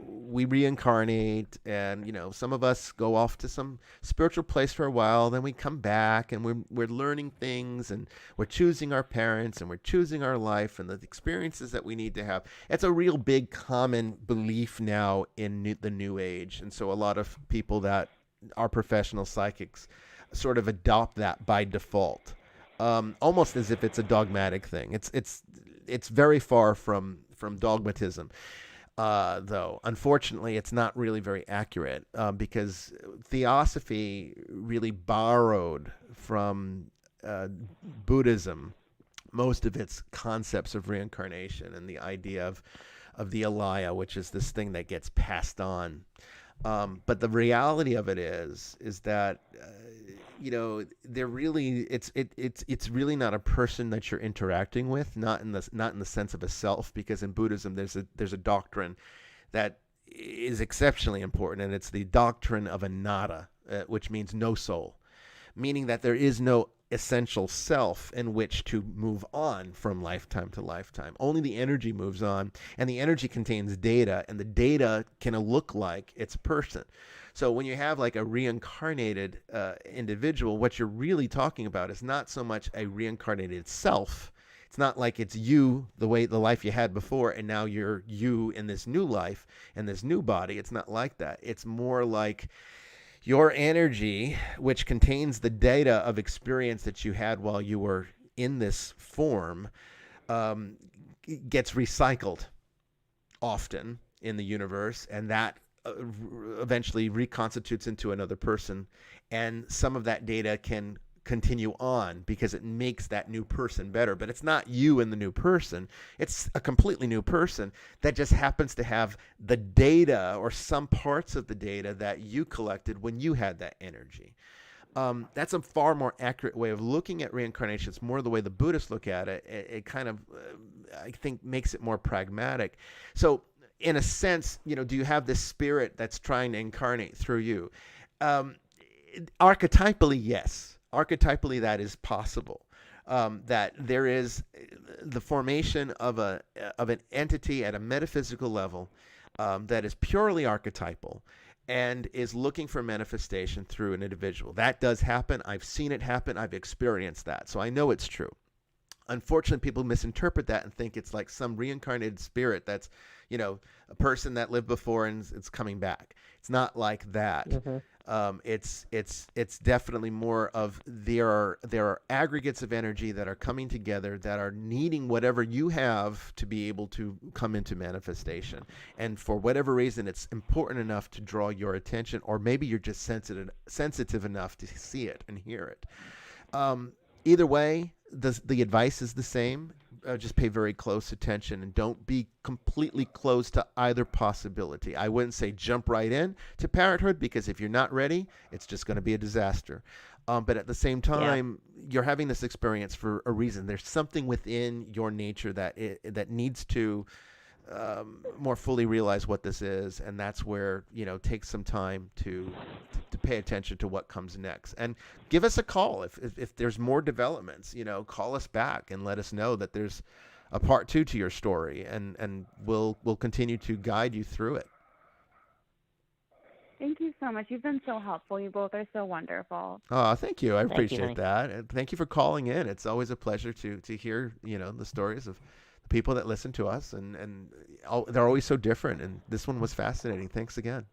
we reincarnate and, some of us go off to some spiritual place for a while, then we come back and we're learning things and we're choosing our parents and we're choosing our life and the experiences that we need to have. It's a real big common belief now in the new age. And so a lot of people that are professional psychics sort of adopt that by default, almost as if it's a dogmatic thing. It's very far from dogmatism. Though, unfortunately, it's not really very accurate, because theosophy really borrowed from Buddhism most of its concepts of reincarnation and the idea of the alaya, which is this thing that gets passed on. But the reality of it is that they're really it's really not a person that you're interacting with, not in the sense of a self, because in Buddhism there's a doctrine that is exceptionally important, and it's the doctrine of anatta, which means no soul, meaning that there is no essential self in which to move on from lifetime to lifetime. Only the energy moves on, and the energy contains data, and the data can look like it's a person. So when you have like a reincarnated individual, what you're really talking about is not so much a reincarnated self. It's not like it's you, the life you had before, and now you're you in this new life and this new body. It's not like that. It's more like your energy, which contains the data of experience that you had while you were in this form, gets recycled often in the universe, and that eventually reconstitutes into another person. And some of that data can continue on because it makes that new person better. But it's not you and the new person. It's a completely new person that just happens to have the data or some parts of the data that you collected when you had that energy. That's a far more accurate way of looking at reincarnation. It's more the way the Buddhists look at it. It kind of, I think, makes it more pragmatic. So, in a sense, do you have this spirit that's trying to incarnate through you? Archetypally, yes. Archetypally, that is possible. That there is the formation of an entity at a metaphysical level that is purely archetypal and is looking for manifestation through an individual. That does happen. I've seen it happen. I've experienced that. So I know it's true. Unfortunately, people misinterpret that and think it's like some reincarnated spirit that's, a person that lived before and it's coming back. It's not like that. It's definitely more of there are aggregates of energy that are coming together that are needing whatever you have to be able to come into manifestation. And for whatever reason, it's important enough to draw your attention, or maybe you're just sensitive enough to see it and hear it. Either way, the advice is the same. Just pay very close attention and don't be completely closed to either possibility. I wouldn't say jump right in to parenthood, because if you're not ready, it's just going to be a disaster. But at the same time, you're having this experience for a reason. There's something within your nature that needs to more fully realize what this is, and that's where take some time to pay attention to what comes next, and give us a call if there's more developments. Call us back and let us know that there's a part 2 to your story, and we'll continue to guide you through it. Thank you so much. You've been so helpful. You both are so wonderful. Oh, thank you. I appreciate honey. that, and thank you for calling in. It's always a pleasure to hear the stories of people that listen to us, and they're always so different, and this one was fascinating. Thanks again.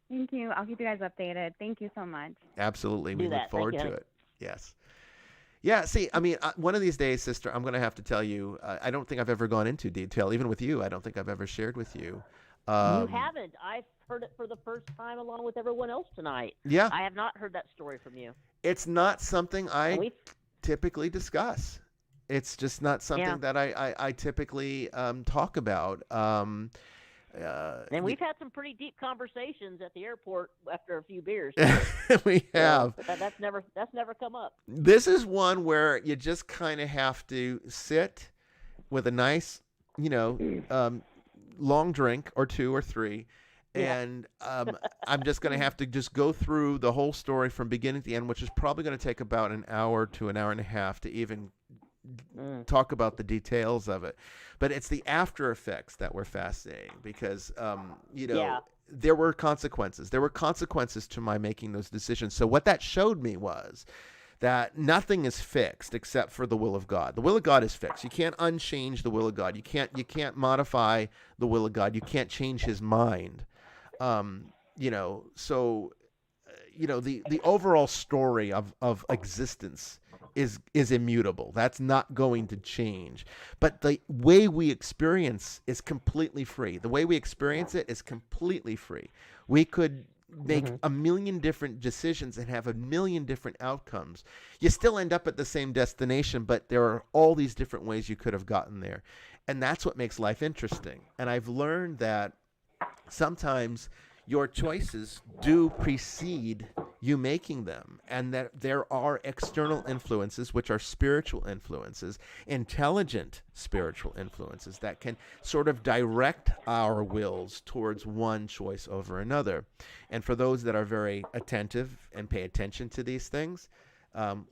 Thank you. I'll keep you guys updated. Thank you so much. Absolutely. Do We that. look forward Thank to you, it. Yes. Yeah, see, I mean, one of these days, sister, I'm going to have to tell you, I don't think I've ever gone into detail, even with you. I don't think I've ever shared with you. You haven't. I've heard it for the first time along with everyone else tonight. Yeah. I have not heard that story from you. It's not something I typically discuss. It's just not something that I typically talk about. And we've had some pretty deep conversations at the airport after a few beers. We have. So that's never come up. This is one where you just kind of have to sit with a nice, long drink or 2 or 3. And I'm just going to have to just go through the whole story from beginning to end, which is probably going to take about an hour to an hour and a half to even talk about the details of it. But it's the after effects that were fascinating, because there were consequences. There were consequences to my making those decisions. So what that showed me was that nothing is fixed except for the will of God. The will of God is fixed. You can't unchange the will of God. You can't modify the will of God. You can't change his mind. So the overall story of existence is immutable. That's not going to change. But the way we experience is completely free. The way we experience it is completely free. We could make a million different decisions and have a million different outcomes. You still end up at the same destination, but there are all these different ways you could have gotten there. And that's what makes life interesting. And I've learned that sometimes your choices do precede you making them, and that there are external influences, which are spiritual influences, intelligent spiritual influences, that can sort of direct our wills towards one choice over another. And for those that are very attentive and pay attention to these things,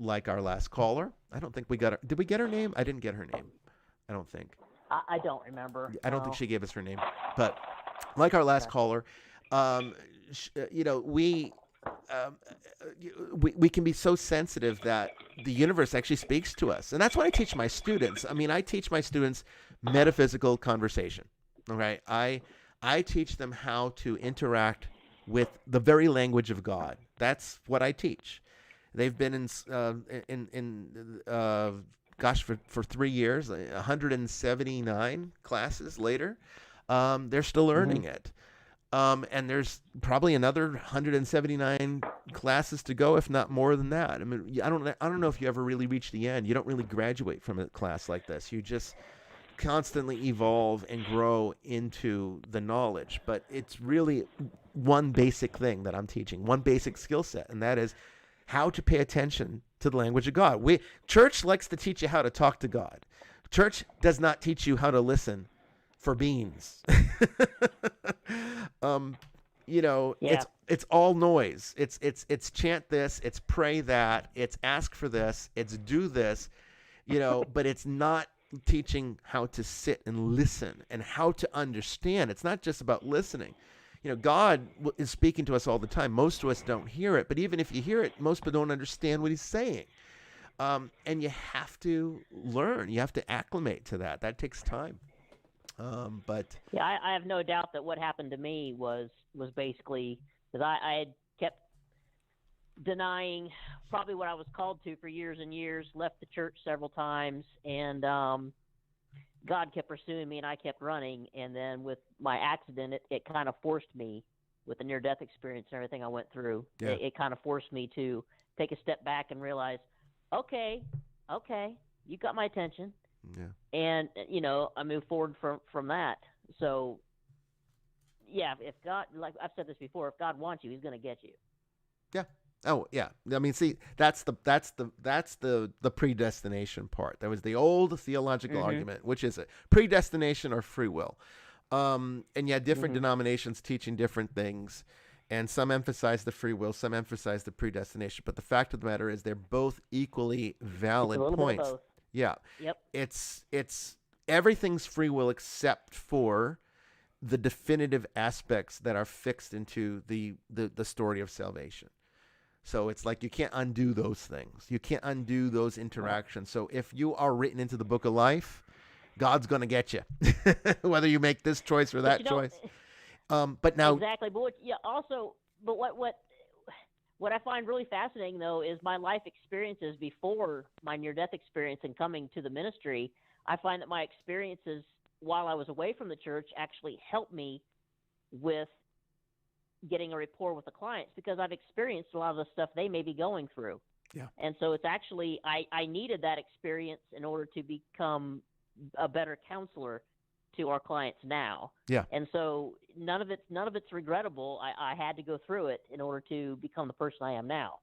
like our last caller, I don't think we got her. Did we get her name? I didn't get her name. I don't think. I don't remember. I don't think she gave us her name. But like our last caller, we can be so sensitive that the universe actually speaks to us. And that's what I teach my students. I mean, I teach my students metaphysical conversation. Okay, I teach them how to interact with the very language of God. That's what I teach. They've been for 3 years, 179 classes later, they're still learning it. And there's probably another 179 classes to go, if not more than that. I mean, I don't know if you ever really reach the end. You don't really graduate from a class like this. You just constantly evolve and grow into the knowledge. But it's really one basic thing that I'm teaching, one basic skill set, and that is how to pay attention to the language of God. Church likes to teach you how to talk to God. Church does not teach you how to listen for beans. It's all noise. It's chant this, it's pray that, it's ask for this, it's do this, but it's not teaching how to sit and listen and how to understand. It's not just about listening. God is speaking to us all the time. Most of us don't hear it, but even if you hear it, most people don't understand what he's saying. And you have to learn. You have to acclimate to that. That takes time. I have no doubt that what happened to me was basically because I had kept denying probably what I was called to for years and years, left the church several times, and God kept pursuing me, and I kept running. And then with my accident, it kind of forced me, with the near-death experience and everything I went through, it kind of forced me to take a step back and realize, okay, you got my attention. Yeah. And, I moved forward from that. So, yeah, if God, like I've said this before, if God wants you, he's going to get you. Yeah. Oh, yeah. I mean, see, that's the predestination part. That was the old theological argument, which is it? Predestination or free will. And you had different denominations teaching different things, and some emphasize the free will, some emphasize the predestination. But the fact of the matter is they're both equally valid points. Bit of both. Yeah. Yep. It's everything's free will except for the definitive aspects that are fixed into the story of salvation. So it's like you can't undo those things. You can't undo those interactions. So if you are written into the book of life, God's going to get you, whether you make this choice or that choice. But now exactly. But what I find really fascinating though is my life experiences before my near-death experience and coming to the ministry. I find that my experiences while I was away from the church actually helped me with getting a rapport with the clients because I've experienced a lot of the stuff they may be going through. Yeah. And so it's actually, I needed that experience in order to become a better counselor to our clients now. Yeah. And so none of it's regrettable. I had to go through it in order to become the person I am now.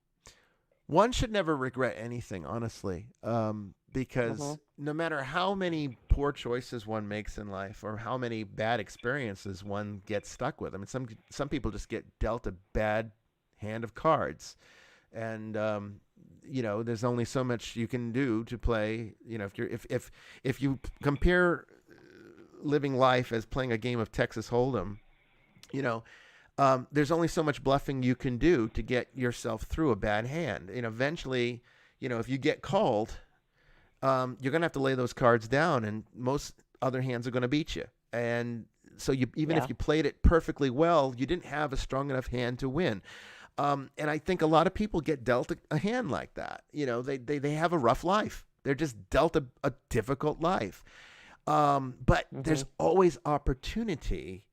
One should never regret anything, honestly, because no matter how many poor choices one makes in life or how many bad experiences one gets stuck with, I mean, some people just get dealt a bad hand of cards, and there's only so much you can do to play. If you compare living life as playing a game of Texas Hold'em, there's only so much bluffing you can do to get yourself through a bad hand. And eventually, if you get called, you're going to have to lay those cards down, and most other hands are going to beat you. And so if you played it perfectly well, you didn't have a strong enough hand to win. And I think a lot of people get dealt a hand like that. They have a rough life. They're just dealt a difficult life. But there's always opportunity,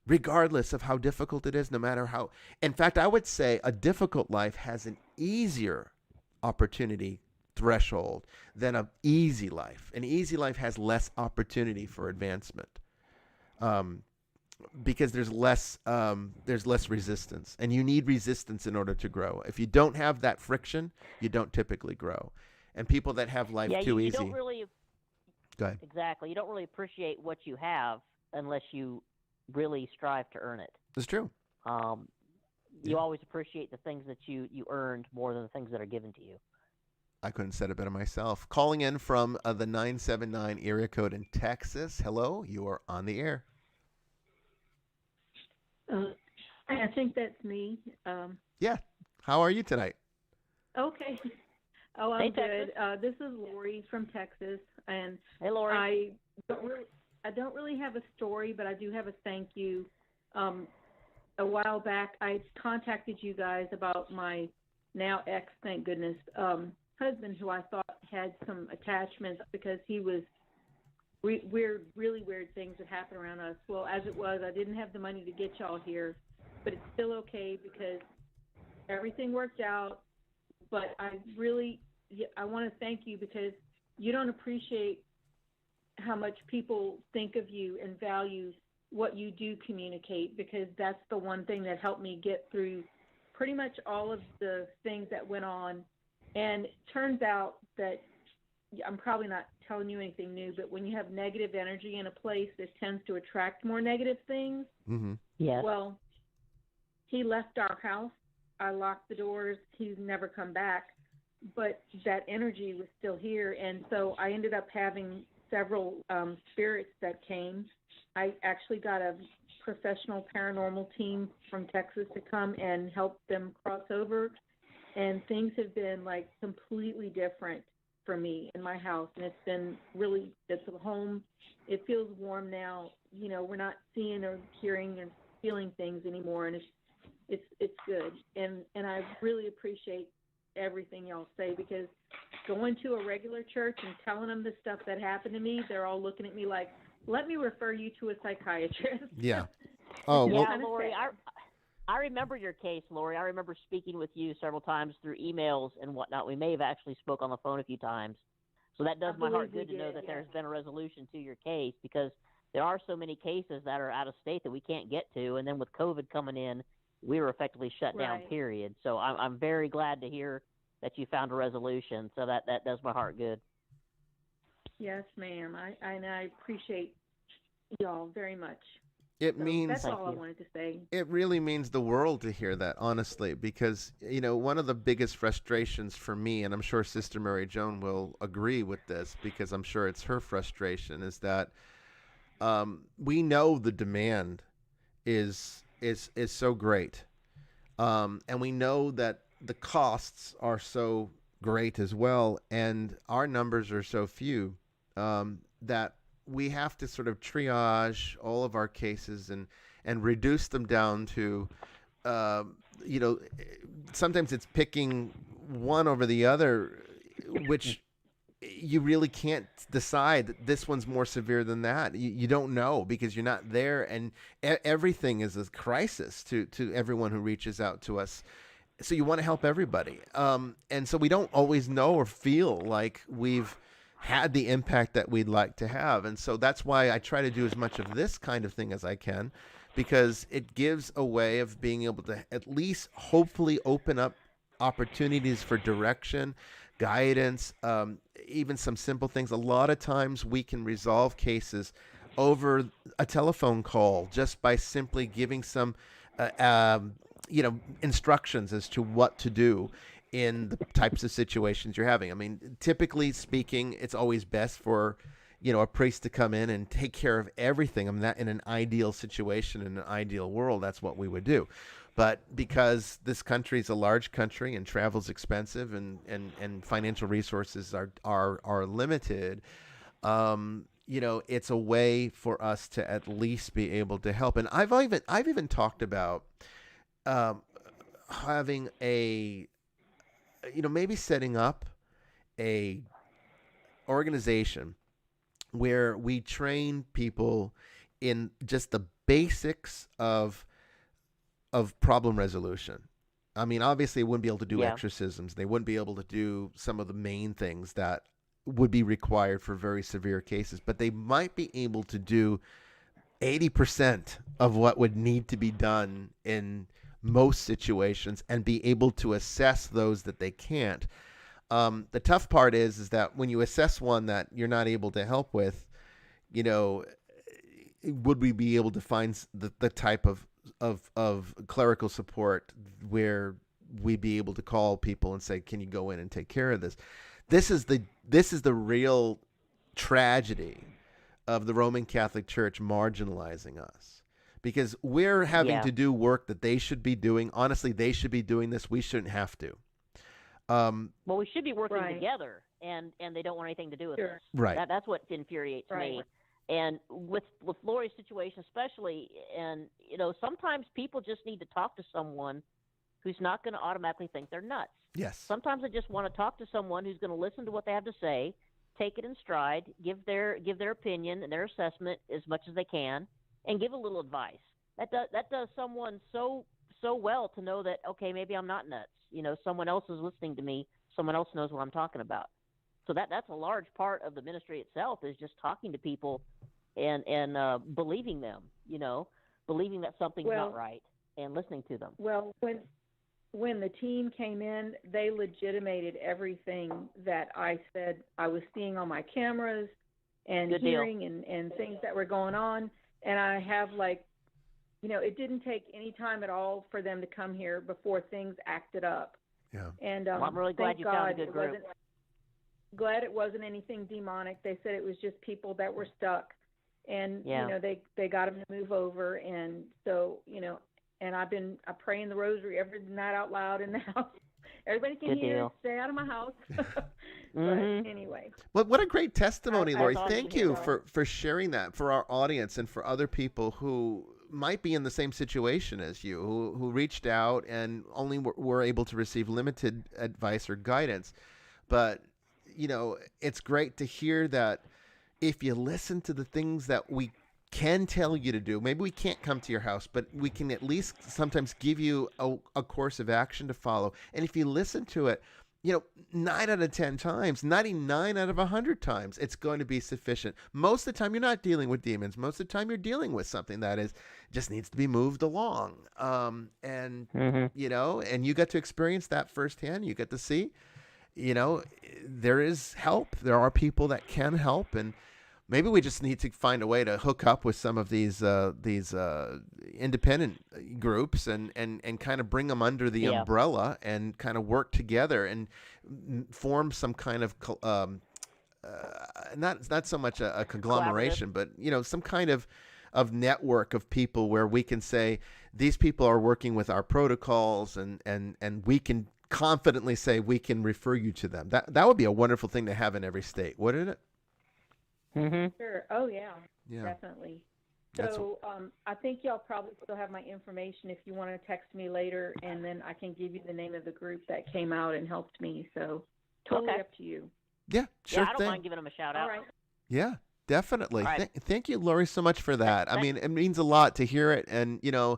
regardless of how difficult it is, no matter how. In fact, I would say a difficult life has an easier opportunity threshold than an easy life. An easy life has less opportunity for advancement, because there's less resistance, and you need resistance in order to grow. If you don't have that friction, you don't typically grow. And people that have life too easy. Don't really, go ahead. Exactly. You don't really appreciate what you have unless you really strive to earn it. It's true. You always appreciate the things that you earned more than the things that are given to you. I couldn't have said it better myself. Calling in from the 979 area code in Texas. Hello, you are on the air. I think that's me. Yeah. How are you tonight? Okay. Oh, I'm good. This is Lori from Texas, and hey, Lori. I don't really have a story, but I do have a thank you. A while back, I contacted you guys about my now ex, thank goodness, husband, who I thought had some attachments because he was really weird things that happen around us. Well, as it was, I didn't have the money to get y'all here, but it's still okay because everything worked out. But I want to thank you because you don't appreciate how much people think of you and value what you do communicate, because that's the one thing that helped me get through pretty much all of the things that went on. And it turns out that I'm probably not telling you anything new, but when you have negative energy in a place, it tends to attract more negative things. Mm-hmm. Yes. Well, he left our house. I locked the doors. He's never come back, but that energy was still here. And so I ended up having several spirits that came. I actually got a professional paranormal team from Texas to come and help them cross over. And things have been like completely different for me in my house. And it's been really, it's a home. It feels warm now. You know, we're not seeing or hearing or feeling things anymore. And it's good. And I really appreciate everything y'all say, because going to a regular church and telling them the stuff that happened to me, they're all looking at me like, let me refer you to a psychiatrist. Yeah. Oh, yeah, well, Lori, I remember your case, Lori. I remember speaking with you several times through emails and whatnot. We may have actually spoke on the phone a few times. So that does my heart good to know that there's been a resolution to your case, because there are so many cases that are out of state that we can't get to. And then with COVID coming in, we were effectively shut down, period. So I'm very glad to hear that you found a resolution. So that does my heart good. Yes, ma'am. I appreciate y'all very much. It means that's all I wanted to say. It really means the world to hear that, honestly, because, you know, one of the biggest frustrations for me, and I'm sure Sister Mary Joan will agree with this because I'm sure it's her frustration, is that we know the demand is so great, and we know that the costs are so great as well, and our numbers are so few that we have to sort of triage all of our cases and reduce them down to, you know, sometimes it's picking one over the other, which you really can't decide that this one's more severe than that. You don't know because you're not there, and everything is a crisis to everyone who reaches out to us. So you want to help everybody. And so we don't always know or feel like we've had the impact that we'd like to have. And so that's why I try to do as much of this kind of thing as I can, because it gives a way of being able to at least hopefully open up opportunities for direction, guidance, even some simple things. A lot of times we can resolve cases over a telephone call just by simply giving some you know, instructions as to what to do in the types of situations you're having. I mean, typically speaking, it's always best for, you know, a priest to come in and take care of everything. I mean, that in an ideal situation, in an ideal world, that's what we would do. But because this country is a large country and travel's expensive and financial resources are limited, you know, it's a way for us to at least be able to help. And I've even talked about having a, you know, maybe setting up a organization where we train people in just the basics of problem resolution. I mean, obviously, they wouldn't be able to do exorcisms. They wouldn't be able to do some of the main things that would be required for very severe cases, but they might be able to do 80% of what would need to be done in most situations and be able to assess those that they can't. The tough part is that when you assess one that you're not able to help with, you know, would we be able to find the type of clerical support where we'd be able to call people and say, can you go in and take care of this? This is the real tragedy of the Roman Catholic Church marginalizing us. Because we're having to do work that they should be doing. Honestly, they should be doing this. We shouldn't have to. Well, we should be working together, and they don't want anything to do with us. Right. That's what infuriates me. And with Lori's situation especially, and, you know, sometimes people just need to talk to someone who's not going to automatically think they're nuts. Yes. Sometimes I just want to talk to someone who's going to listen to what they have to say, take it in stride, give their opinion and their assessment as much as they can, and give a little advice. That does someone so well to know that, okay, maybe I'm not nuts. You know, someone else is listening to me. Someone else knows what I'm talking about. So that's a large part of the ministry itself, is just talking to people and believing them, believing that something's not right and listening to them. Well, when the team came in, they legitimated everything that I said I was seeing on my cameras and Good hearing and things that were going on. And I have it didn't take any time at all for them to come here before things acted up. Yeah. And well, I'm really glad you found a good group. Glad it wasn't anything demonic. They said it was just people that were stuck, and they got them to move over. And so and I'm praying the rosary every night out loud in the house. Everybody can hear. Stay out of my house. But anyway. Well, what a great testimony, Lori. Thank you for sharing that for our audience and for other people who might be in the same situation as you, who reached out and only were able to receive limited advice or guidance. But, it's great to hear that if you listen to the things that we can tell you to do, maybe we can't come to your house, but we can at least sometimes give you a course of action to follow. And if you listen to it, 9 out of 10 times, 99 out of 100 times, it's going to be sufficient. Most of the time, you're not dealing with demons. Most of the time, you're dealing with something that just needs to be moved along. And you got to experience that firsthand. You get to see, there is help. There are people that can help, and maybe we just need to find a way to hook up with some of these independent groups and kind of bring them under the umbrella and kind of work together and form some kind of not so much a conglomeration, but some kind of network of people where we can say these people are working with our protocols and we can confidently say we can refer you to them. That would be a wonderful thing to have in every state, wouldn't it? Mm-hmm. Sure. Oh, yeah. Definitely. So I think y'all probably still have my information if you want to text me later, and then I can give you the name of the group that came out and helped me. So totally up to you. Yeah, sure I don't mind giving them a shout out. All right. Yeah, definitely. Right. Thank you, Lori, so much for that. I mean, it means a lot to hear it, and a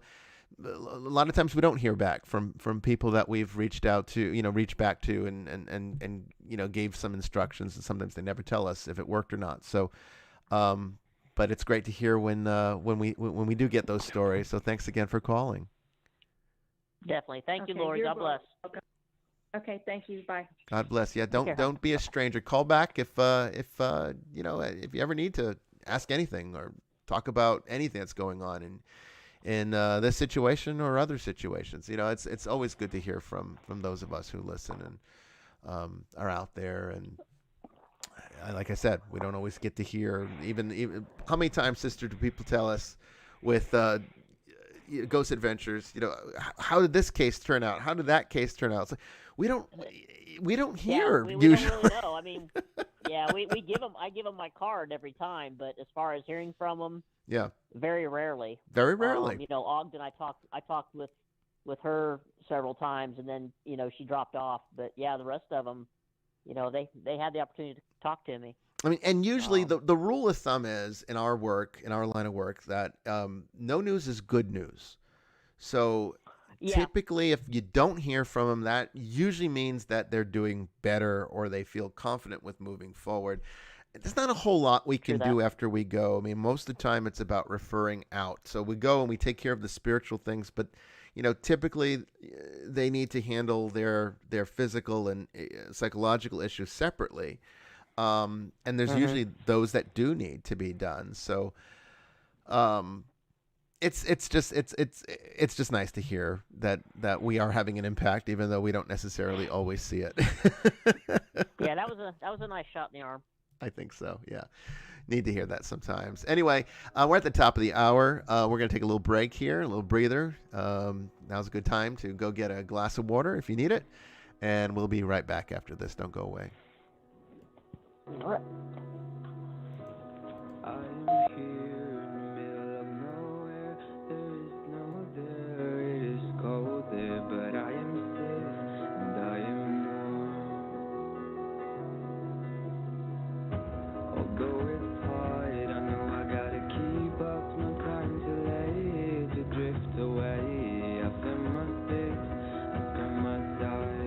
lot of times we don't hear back from people that we've reached out to, reached back to and gave some instructions, and sometimes they never tell us if it worked or not. So, but it's great to hear when we do get those stories. So thanks again for calling. Definitely. Thank you, Lori. God bless. Okay. Thank you. Bye. God bless. Yeah. Don't be a stranger. Call back if you ever need to ask anything or talk about anything that's going on in this situation or other situations. It's always good to hear from those of us who listen and are out there. And like I said, we don't always get to hear even how many times, sister, do people tell us with Ghost Adventures, how did this case turn out? How did that case turn out? It's like, we don't hear we usually. don't really know. I mean, I give them my card every time, but as far as hearing from them, very rarely. Very rarely. Ogden, I talked with her several times, and then she dropped off. But the rest of them, they had the opportunity to talk to me. I mean, and usually the rule of thumb is in our line of work, that no news is good news. So typically, if you don't hear from them, that usually means that they're doing better or they feel confident with moving forward. There's not a whole lot we can do after we go. I mean, most of the time it's about referring out. So we go and we take care of the spiritual things, but typically they need to handle their physical and psychological issues separately. And there's usually those that do need to be done. So it's just nice to hear that we are having an impact, even though we don't necessarily always see it. Yeah, that was a nice shot in the arm. I think so. Yeah. Need to hear that sometimes. Anyway, we're at the top of the hour. We're going to take a little break here, a little breather. Now's a good time to go get a glass of water if you need it. And we'll be right back after this. Don't go away. All right. I'm here in the middle of nowhere. There is no there. It is cold there, but I am safe and I am warm. Although it's hard, I know I gotta keep up. No time to lay to drift away. After my sticks, after my die.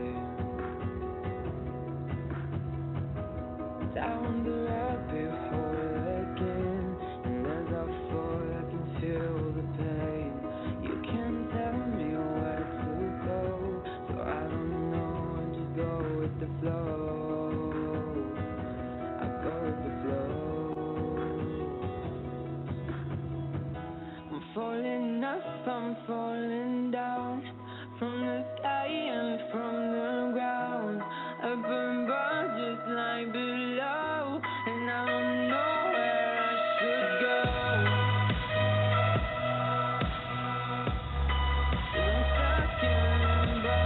falling up, I'm falling down from the sky and from the ground. Up above, just like below, and I don't know where I should go. 'Cause I'm stuck in limbo.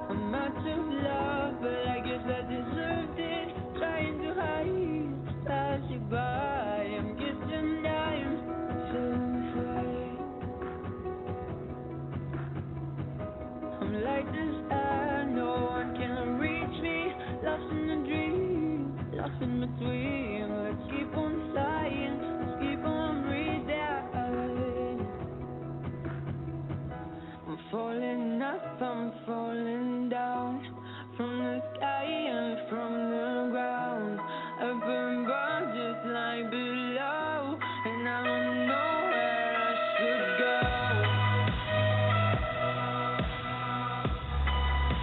I'm out of love, but I guess I deserved it. Trying to hide, pass you by. I'm guessing I'm so afraid. I'm like this air, no one can reach me. Lost in a dream, lost in between. Let's keep on flying, let's keep on breathing. I'm falling up, I'm falling down from the sky and from the ground. Up above, just like below, and I don't know where I should go.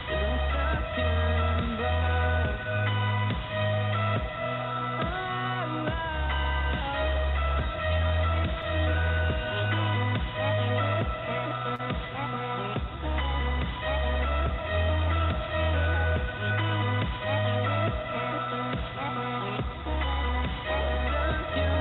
'Cause I'm stuck in limbo. Stuck in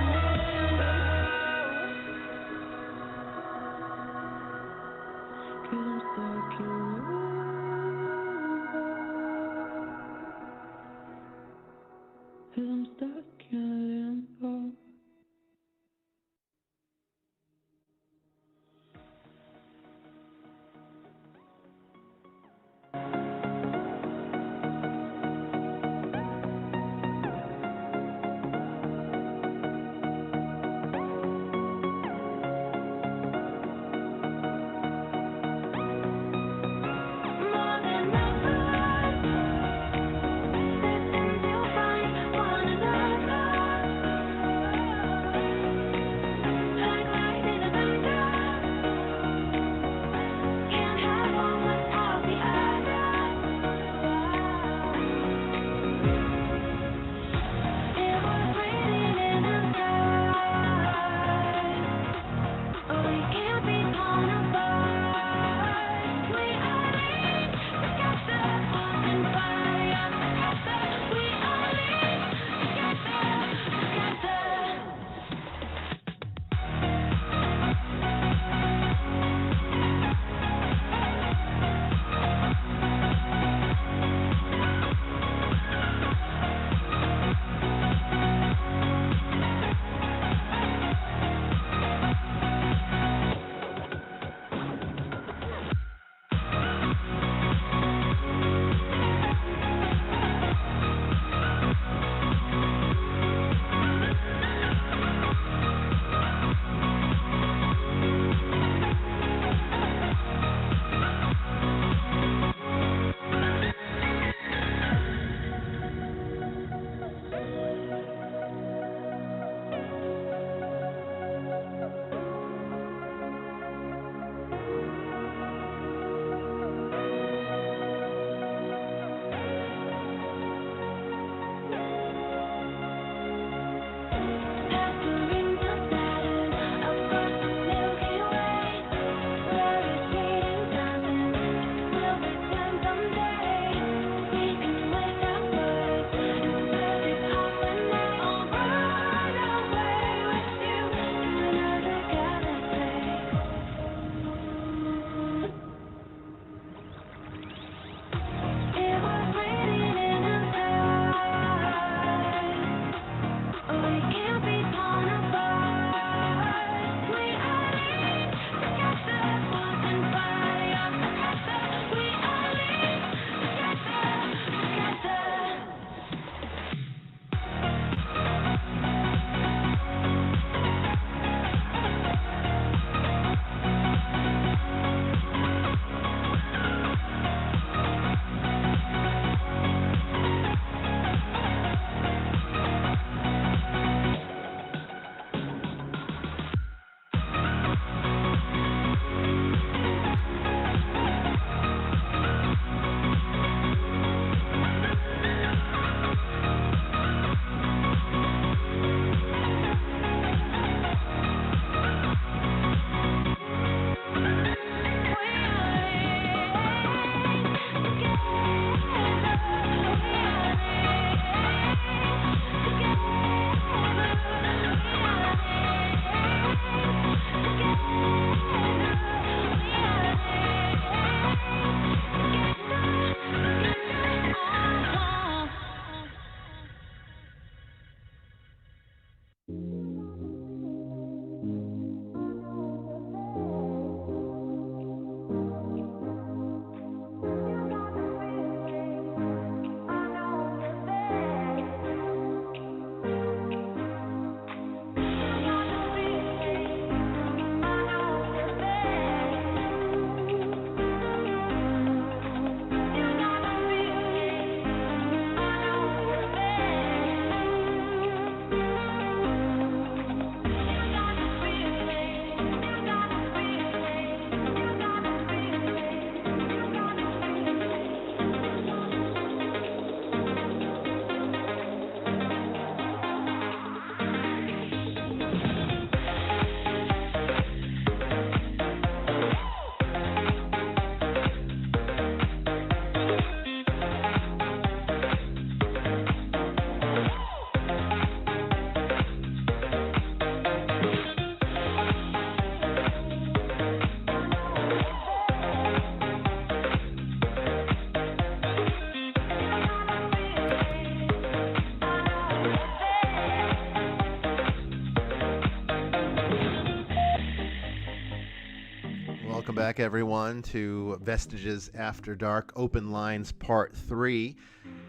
back, everyone, to Vestiges After Dark, Open Lines Part 3.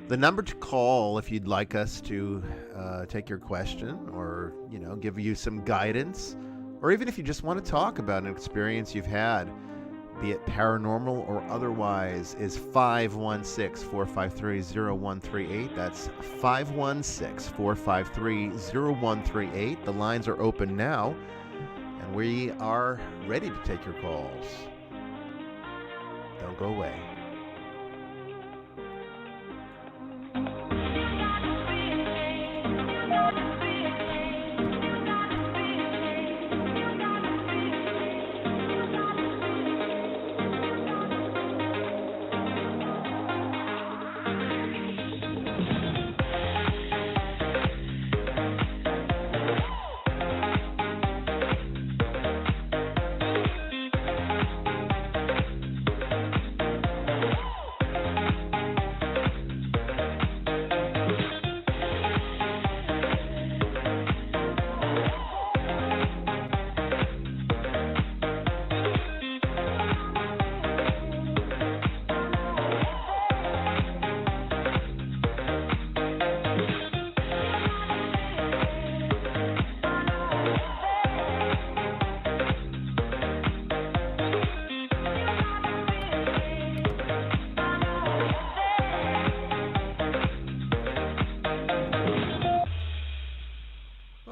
The number to call if you'd like us to take your question or, give you some guidance, or even if you just want to talk about an experience you've had, be it paranormal or otherwise, is 516-453-0138. That's 516-453-0138. The lines are open now, and we are ready to take your calls. Don't go away.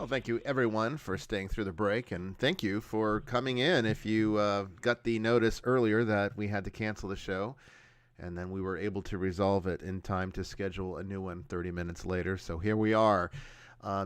Thank you, everyone, for staying through the break, and thank you for coming in. If you got the notice earlier that we had to cancel the show, and then we were able to resolve it in time to schedule a new one 30 minutes later. So here we are,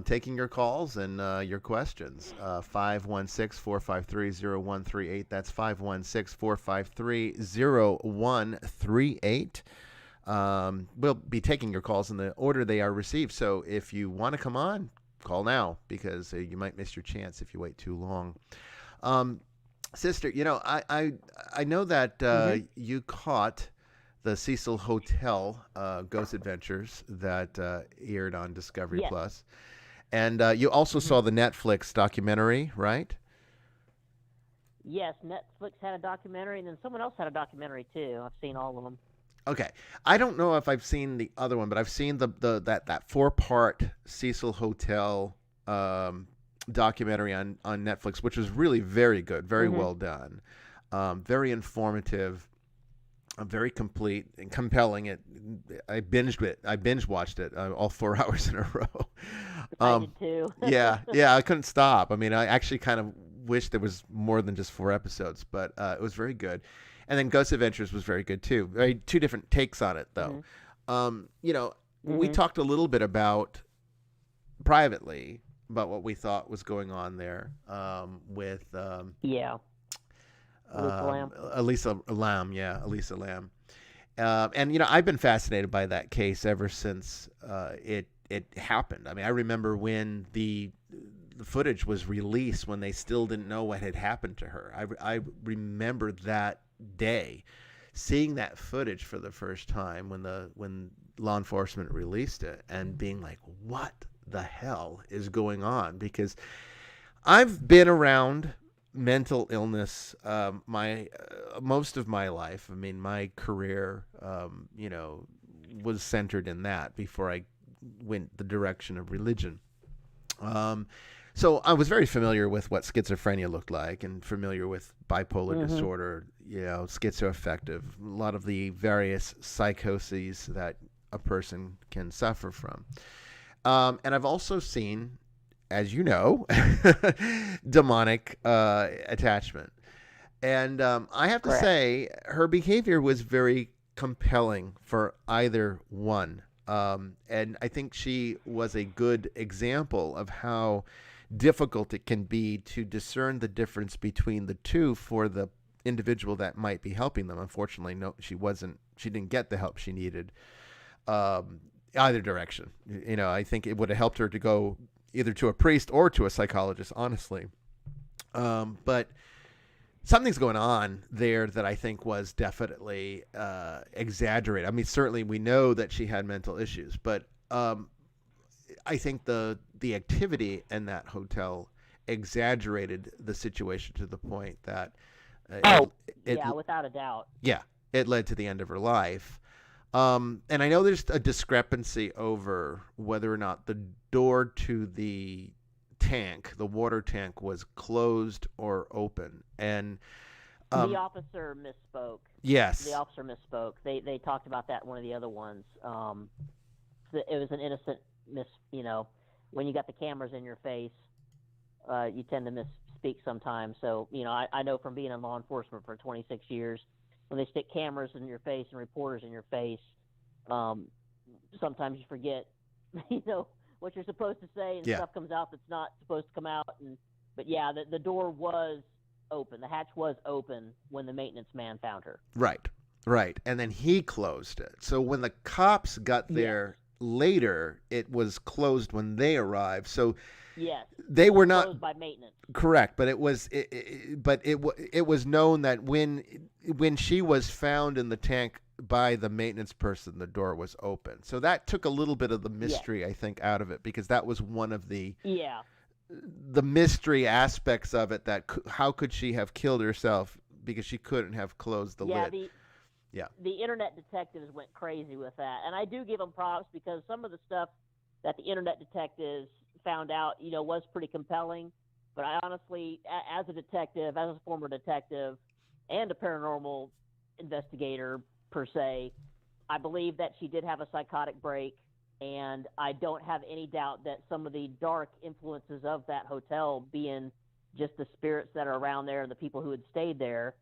taking your calls and your questions. 516-453-0138. That's 516-453-0138. We'll be taking your calls in the order they are received. So if you want to come on, call now, because you might miss your chance if you wait too long. Sister, I know that you caught the Cecil Hotel Ghost Adventures that aired on Discovery Plus. And you also saw the Netflix documentary, right? Yes, Netflix had a documentary, and then someone else had a documentary too. I've seen all of them. Okay, I don't know if I've seen the other one, but I've seen that 4-part Cecil Hotel documentary on Netflix, which was really very good, very well done, very informative, very complete and compelling. I binge watched it all 4 hours in a row. I did too. yeah, I couldn't stop. I mean, I actually kind of wish there was more than just 4 episodes, but it was very good. And then Ghost Adventures was very good too. Two different takes on it, though. We talked a little bit privately about what we thought was going on there with Elisa Lam. Yeah, Elisa Lam. And I've been fascinated by that case ever since it happened. I mean, I remember when the footage was released, when they still didn't know what had happened to her. I remember that day seeing that footage for the first time when law enforcement released it, and being like, what the hell is going on? Because I've been around mental illness most of my life. I mean, my career was centered in that before I went the direction of religion. So I was very familiar with what schizophrenia looked like, and familiar with bipolar disorder, schizoaffective, a lot of the various psychoses that a person can suffer from. And I've also seen, as you know, demonic attachment. And I have to say, her behavior was very compelling for either one. And I think she was a good example of how difficult it can be to discern the difference between the two for the individual that might be helping them. Unfortunately, no, she didn't get the help she needed either direction. I think it would have helped her to go either to a priest or to a psychologist, honestly. But something's going on there that I think was definitely exaggerated. I mean, certainly we know that she had mental issues, but I think the activity in that hotel exaggerated the situation to the point that Yeah, without a doubt. Yeah, it led to the end of her life. And I know there's a discrepancy over whether or not the door to the tank, the water tank, was closed or open. And the officer misspoke. Yes. The officer misspoke. They talked about that in one of the other ones. It was an innocent when you got the cameras in your face, you tend to misspeak sometimes. So, I know from being in law enforcement for 26 years, when they stick cameras in your face and reporters in your face, sometimes you forget, what you're supposed to say, and stuff comes out that's not supposed to come out. But yeah, the door was open. The hatch was open when the maintenance man found her. Right. And then he closed it. So when the cops got there later, it was closed when they arrived. So yes, they were not closed by maintenance. Correct, but it was known that when she was found in the tank by the maintenance person, the door was open. So that took a little bit of the mystery, I think, out of it, because that was one of the mystery aspects of it. That how could she have killed herself because she couldn't have closed the lid? The internet detectives went crazy with that, and I do give them props, because some of the stuff that the internet detectives found out, was pretty compelling. But I honestly, as a detective, as a former detective, and a paranormal investigator per se, I believe that she did have a psychotic break, and I don't have any doubt that some of the dark influences of that hotel, being just the spirits that are around there and the people who had stayed there,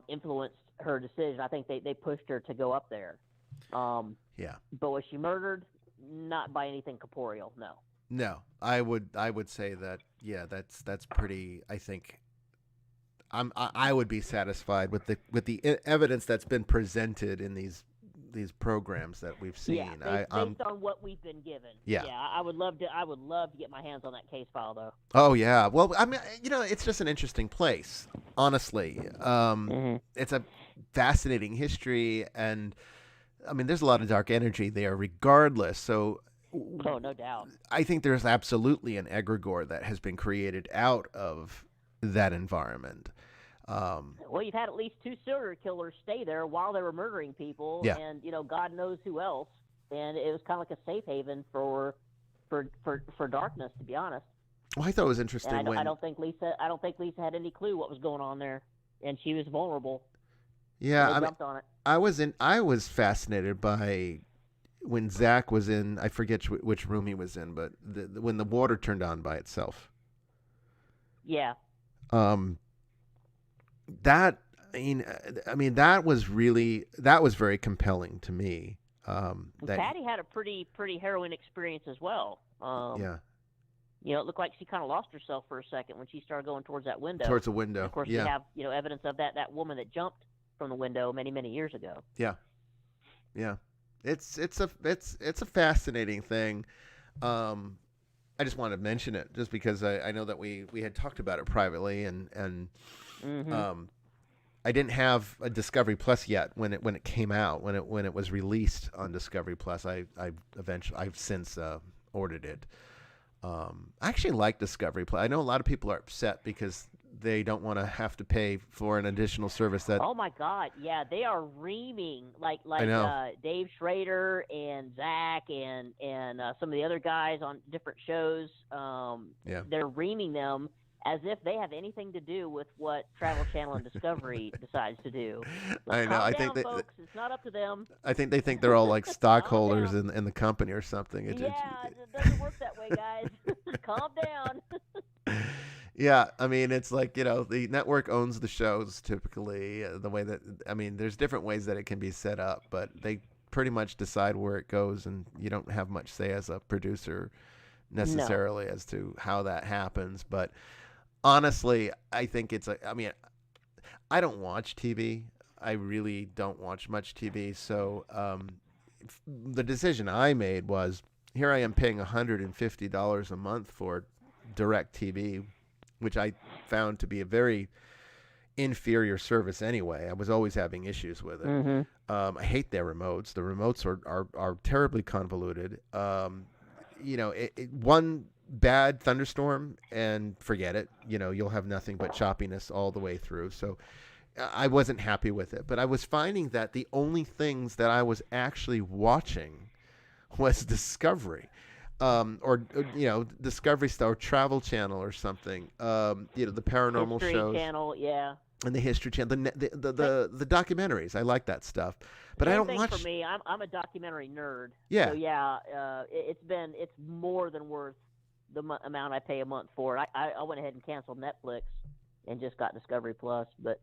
influenced her decision. I think they pushed her to go up there. But was she murdered? Not by anything corporeal, no. No, I would say that that's pretty. I think I would be satisfied with the evidence that's been presented in these programs that we've seen. Based on what we've been given. I would love to get my hands on that case file, though. Oh yeah, well, I mean, it's just an interesting place, honestly. It's a fascinating history, and I mean, there's a lot of dark energy there, regardless. So. Oh, no doubt. I think there's absolutely an egregore that has been created out of that environment. Well, you've had at least 2 serial killers stay there while they were murdering people, and God knows who else. And it was kind of like a safe haven for darkness, to be honest. Well, I thought it was interesting. And I don't think Lisa had any clue what was going on there, and she was vulnerable. Yeah, they jumped on it. I was fascinated by. When Zach was in, I forget which room he was in, but when the water turned on by itself. Yeah. That that was very compelling to me. Patty had a pretty harrowing experience as well. It looked like she kind of lost herself for a second when she started going towards that window. Towards the window. And of course, we have evidence of that woman that jumped from the window many years ago. Yeah. It's a fascinating thing. I just wanted to mention it just because I know that we had talked about it privately, and I didn't have a Discovery Plus yet when it came out, when it was released on Discovery Plus. I've since ordered it. I actually like Discovery Plus. I know a lot of people are upset because they don't want to have to pay for an additional service that. Oh my God! Yeah, they are reaming like Dave Schrader and Zach and some of the other guys on different shows. They're reaming them as if they have anything to do with what Travel Channel and Discovery decides to do. I know. I think folks, it's not up to them. I think they think they're all like stockholders in the company or something. It doesn't work that way, guys. Calm down. Yeah, I mean, it's like, the network owns the shows typically, the way that, there's different ways that it can be set up, but they pretty much decide where it goes, and you don't have much say as a producer necessarily as to how that happens. But honestly, I think I don't watch TV. I really don't watch much TV. So the decision I made was, here I am paying $150 a month for DirecTV, which I found to be a very inferior service anyway. I was always having issues with it. Mm-hmm. I hate their remotes. The remotes are terribly convoluted. One bad thunderstorm and forget it. You'll have nothing but choppiness all the way through. So I wasn't happy with it. But I was finding that the only things that I was actually watching was Discovery. Or Discovery Star, or Travel Channel or something. The paranormal History shows. Channel, yeah. And the History Channel, the documentaries. I like that stuff, but I don't watch. For me, I'm a documentary nerd. Yeah. So yeah, it's more than worth the amount I pay a month for it. I went ahead and canceled Netflix and just got Discovery Plus, but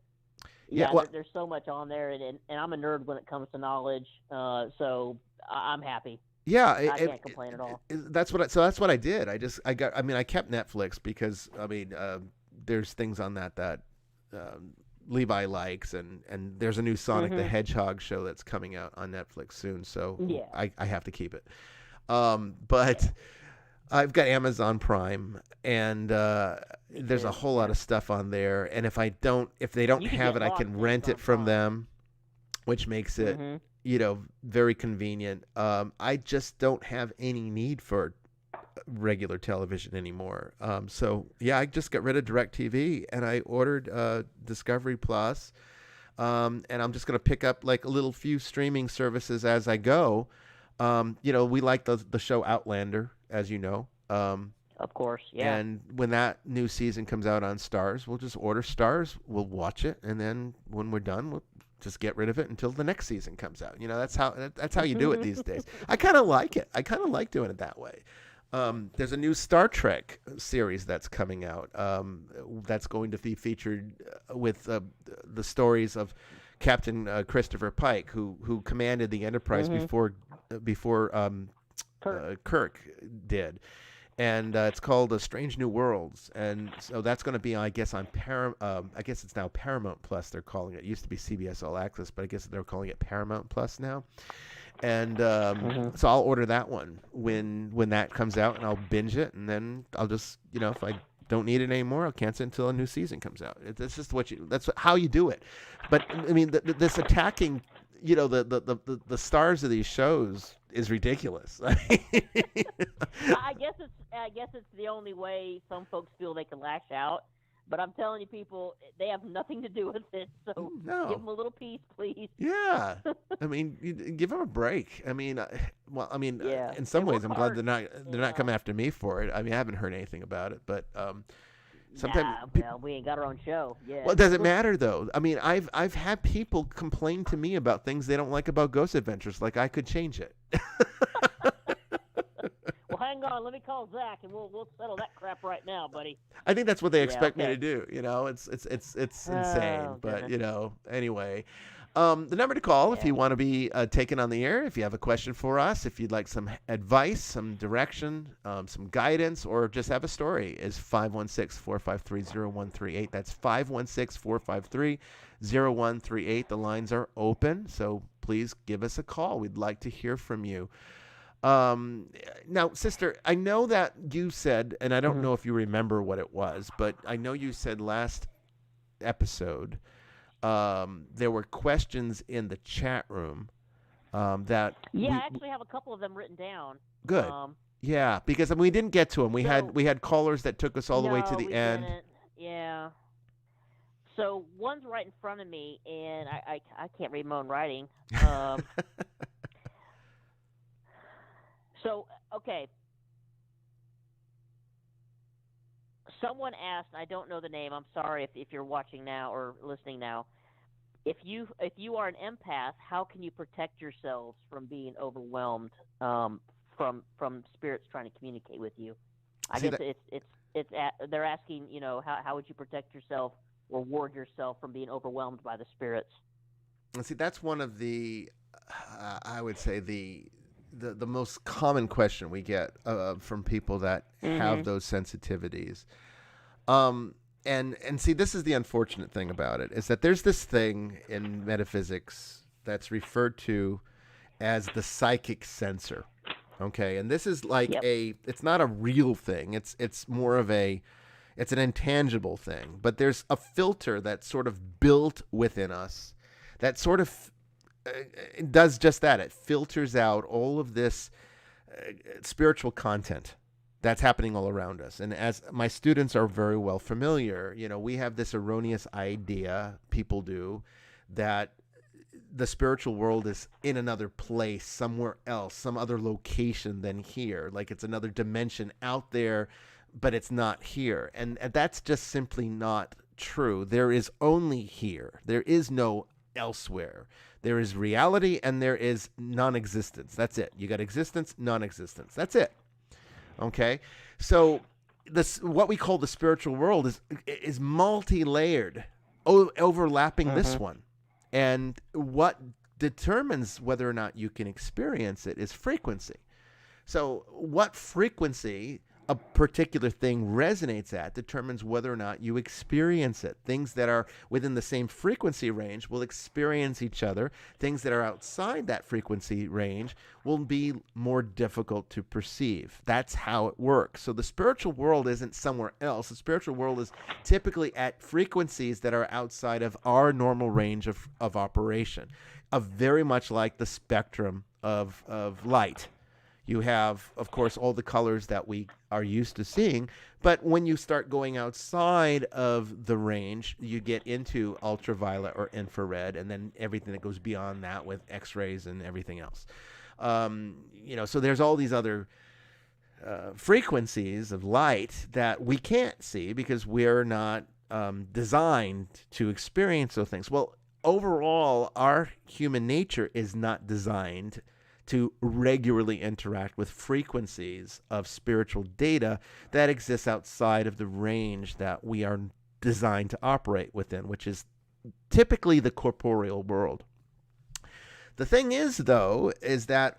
yeah, there's so much on there, and I'm a nerd when it comes to knowledge. So I'm happy. Yeah, I can't complain at all. That's what I did. I kept Netflix because there's things on that Levi likes, and there's a new Sonic the Hedgehog show that's coming out on Netflix soon, so yeah. I have to keep it. But I've got Amazon Prime, and there's a whole lot of stuff on there, and if they don't have it, I can rent it from them, which makes it very convenient. I just don't have any need for regular television anymore. So yeah, I just got rid of DirecTV and I ordered Discovery Plus. And I'm just going to pick up like a little few streaming services as I go. We like the show Outlander, as you know. Of course, yeah. And when that new season comes out on Stars, we'll just order Stars, we'll watch it, and then when we're done, we'll just get rid of it until the next season comes out. That's how you do it these days. I kind of like it. I kind of like doing it that way. There's a new Star Trek series that's coming out that's going to be featured with the stories of Captain Christopher Pike, who commanded the Enterprise before Kirk did. And it's called Strange New Worlds, and so that's going to be, I guess, on I guess it's now Paramount Plus. They're calling it. It used to be CBS All Access, but I guess they're calling it Paramount Plus now. And so I'll order that one when that comes out, and I'll binge it, and then I'll just, if I don't need it anymore, I'll cancel it until a new season comes out. That's just that's how you do it. But I mean, this attacking, the stars of these shows is ridiculous. I guess it's the only way some folks feel they can lash out. But I'm telling you, people, they have nothing to do with it. So give them a little peace, please. Yeah, I mean, give them a break. I mean, in some ways, I'm glad they're not coming after me for it. I mean, I haven't heard anything about it, but sometimes we ain't got our own show. Yeah. Well, it doesn't matter though. I mean, I've had people complain to me about things they don't like about Ghost Adventures. Like I could change it. Well, hang on. Let me call Zach, and we'll settle that crap right now, buddy. I think that's what they expect me to do. It's insane. But anyway, the number to call if you want to be taken on the air, if you have a question for us, if you'd like some advice, some direction, some guidance, or just have a story, is 516-453-0138. That's 516-453-0138. The lines are open, so please give us a call. We'd like to hear from you. Now, sister, I know that you said, and I don't know if you remember what it was, but I know you said last episode there were questions in the chat room that I actually have a couple of them written down. Good. Yeah, because we didn't get to them. We had callers that took us all the way to the end. Didn't. Yeah. So one's right in front of me, and I can't read my own writing. So, okay. Someone asked, I don't know the name, I'm sorry if you're watching now or listening now. If you are an empath, how can you protect yourselves from being overwhelmed from spirits trying to communicate with you? I guess they're asking, how would you protect yourself or ward yourself from being overwhelmed by the spirits? And see, that's one of the, I would say the most common question we get from people that have those sensitivities. And see, this is the unfortunate thing about it, is that there's this thing in metaphysics that's referred to as the psychic sensor. Okay, and this is like it's not a real thing. It's more of it's an intangible thing, but there's a filter that's sort of built within us that sort of it does just that. It filters out all of this spiritual content That's happening all around us. And as my students are very well familiar, we have this erroneous idea, people do, that the spiritual world is in another place, somewhere else, some other location than here. Like it's another dimension out there, but it's not here. And that's just simply not true. There is only here. There is no elsewhere. There is reality and there is non-existence. That's it. You got existence, non-existence. That's it. Okay, so what we call the spiritual world is multi-layered, overlapping this one, and what determines whether or not you can experience it is frequency. So what frequency a particular thing resonates at determines whether or not you experience it. Things that are within the same frequency range will experience each other. Things that are outside that frequency range will be more difficult to perceive. That's how it works. So the spiritual world isn't somewhere else. The spiritual world is typically at frequencies that are outside of our normal range of operation, very much like the spectrum of light. You have, of course, all the colors that we are used to seeing, but when you start going outside of the range, you get into ultraviolet or infrared, and then everything that goes beyond that with X-rays and everything else. So there's all these other frequencies of light that we can't see because we're not designed to experience those things. Well, overall, our human nature is not designed to regularly interact with frequencies of spiritual data that exists outside of the range that we are designed to operate within, which is typically the corporeal world. The thing is, though, is that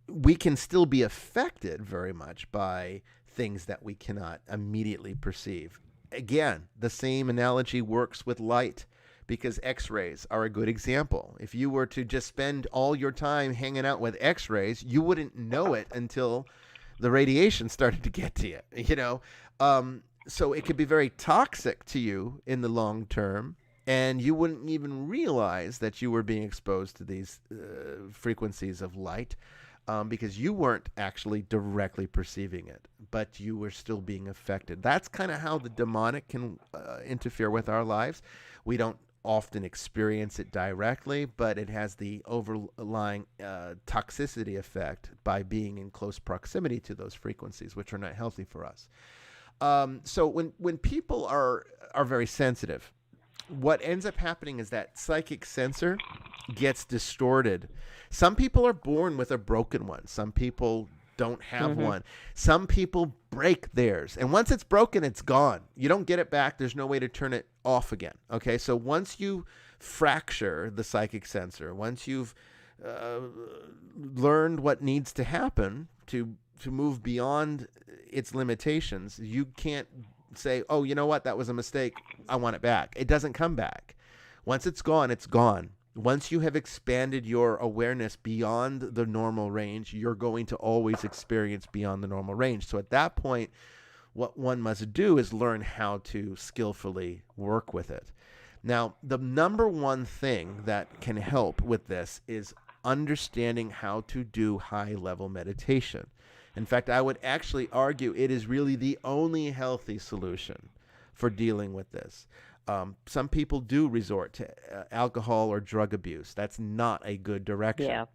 we can still be affected very much by things that we cannot immediately perceive. Again, the same analogy works with light, because X-rays are a good example. If you were to just spend all your time hanging out with X-rays, you wouldn't know it until the radiation started to get to you, So it could be very toxic to you in the long term, and you wouldn't even realize that you were being exposed to these frequencies of light because you weren't actually directly perceiving it, but you were still being affected. That's kind of how the demonic can interfere with our lives. We don't often experience it directly, but it has the overlying toxicity effect by being in close proximity to those frequencies, which are not healthy for us. So when people are very sensitive, what ends up happening is that psychic sensor gets distorted. Some people are born with a broken one. Some people don't have one. Some people break theirs. And once it's broken, it's gone. You don't get it back. There's no way to turn it off again. Okay, so once you fracture the psychic sensor, once you've learned what needs to happen to move beyond its limitations, you can't say, oh, you know what, that was a mistake, I want it back. It doesn't come back. Once it's gone, it's gone. Once you have expanded your awareness beyond the normal range, you're going to always experience beyond the normal range. So at that point, what one must do is learn how to skillfully work with it. Now, the number one thing that can help with this is understanding how to do high-level meditation. In fact, I would actually argue it is really the only healthy solution for dealing with this. Some people do resort to alcohol or drug abuse. That's not a good direction.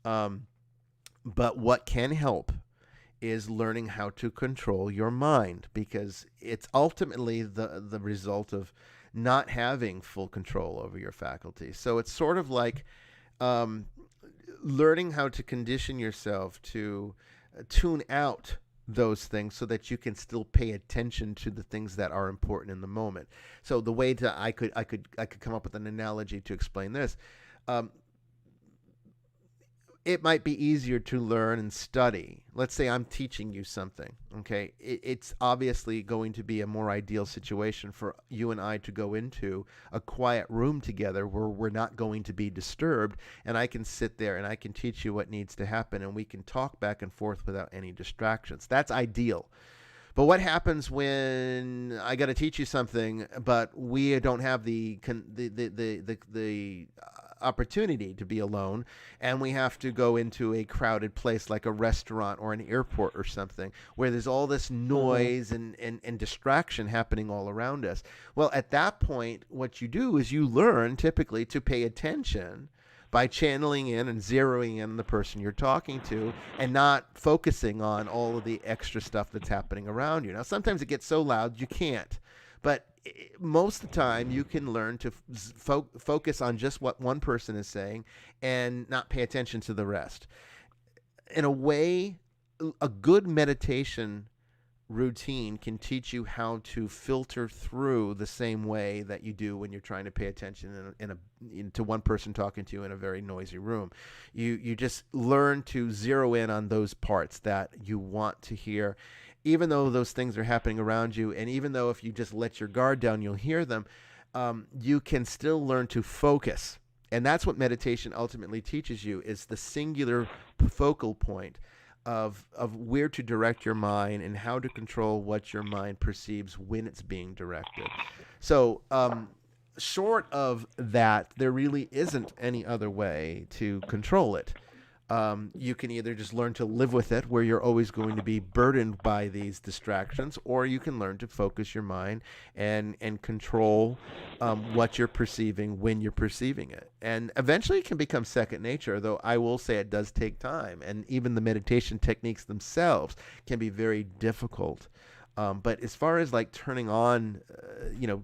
Yeah. But what can help is learning how to control your mind, because it's ultimately the result of not having full control over your faculties. So it's sort of like learning how to condition yourself to tune out those things so that you can still pay attention to the things that are important in the moment. So the way I could come up with an analogy to explain this. It might be easier to learn and study. Let's say I'm teaching you something, okay? It's obviously going to be a more ideal situation for you and I to go into a quiet room together where we're not going to be disturbed, and I can sit there and I can teach you what needs to happen, and we can talk back and forth without any distractions. That's ideal. But what happens when I got to teach you something, but we don't have the opportunity to be alone, and we have to go into a crowded place like a restaurant or an airport or something where there's all this noise and distraction happening all around us. Well, at that point, what you do is you learn typically to pay attention by channeling in and zeroing in on the person you're talking to and not focusing on all of the extra stuff that's happening around you. Now, sometimes it gets so loud you can't, but most of the time you can learn to focus on just what one person is saying and not pay attention to the rest. In a way, a good meditation routine can teach you how to filter through the same way that you do when you're trying to pay attention to one person talking to you in a very noisy room. You just learn to zero in on those parts that you want to hear, even though those things are happening around you, and even though if you just let your guard down, you'll hear them, you can still learn to focus. And that's what meditation ultimately teaches you, is the singular focal point of where to direct your mind and how to control what your mind perceives when it's being directed. So short of that, there really isn't any other way to control it. You can either just learn to live with it, where you're always going to be burdened by these distractions, or you can learn to focus your mind and control what you're perceiving when you're perceiving it. And eventually it can become second nature, though I will say it does take time. And even the meditation techniques themselves can be very difficult. But as far as like turning on,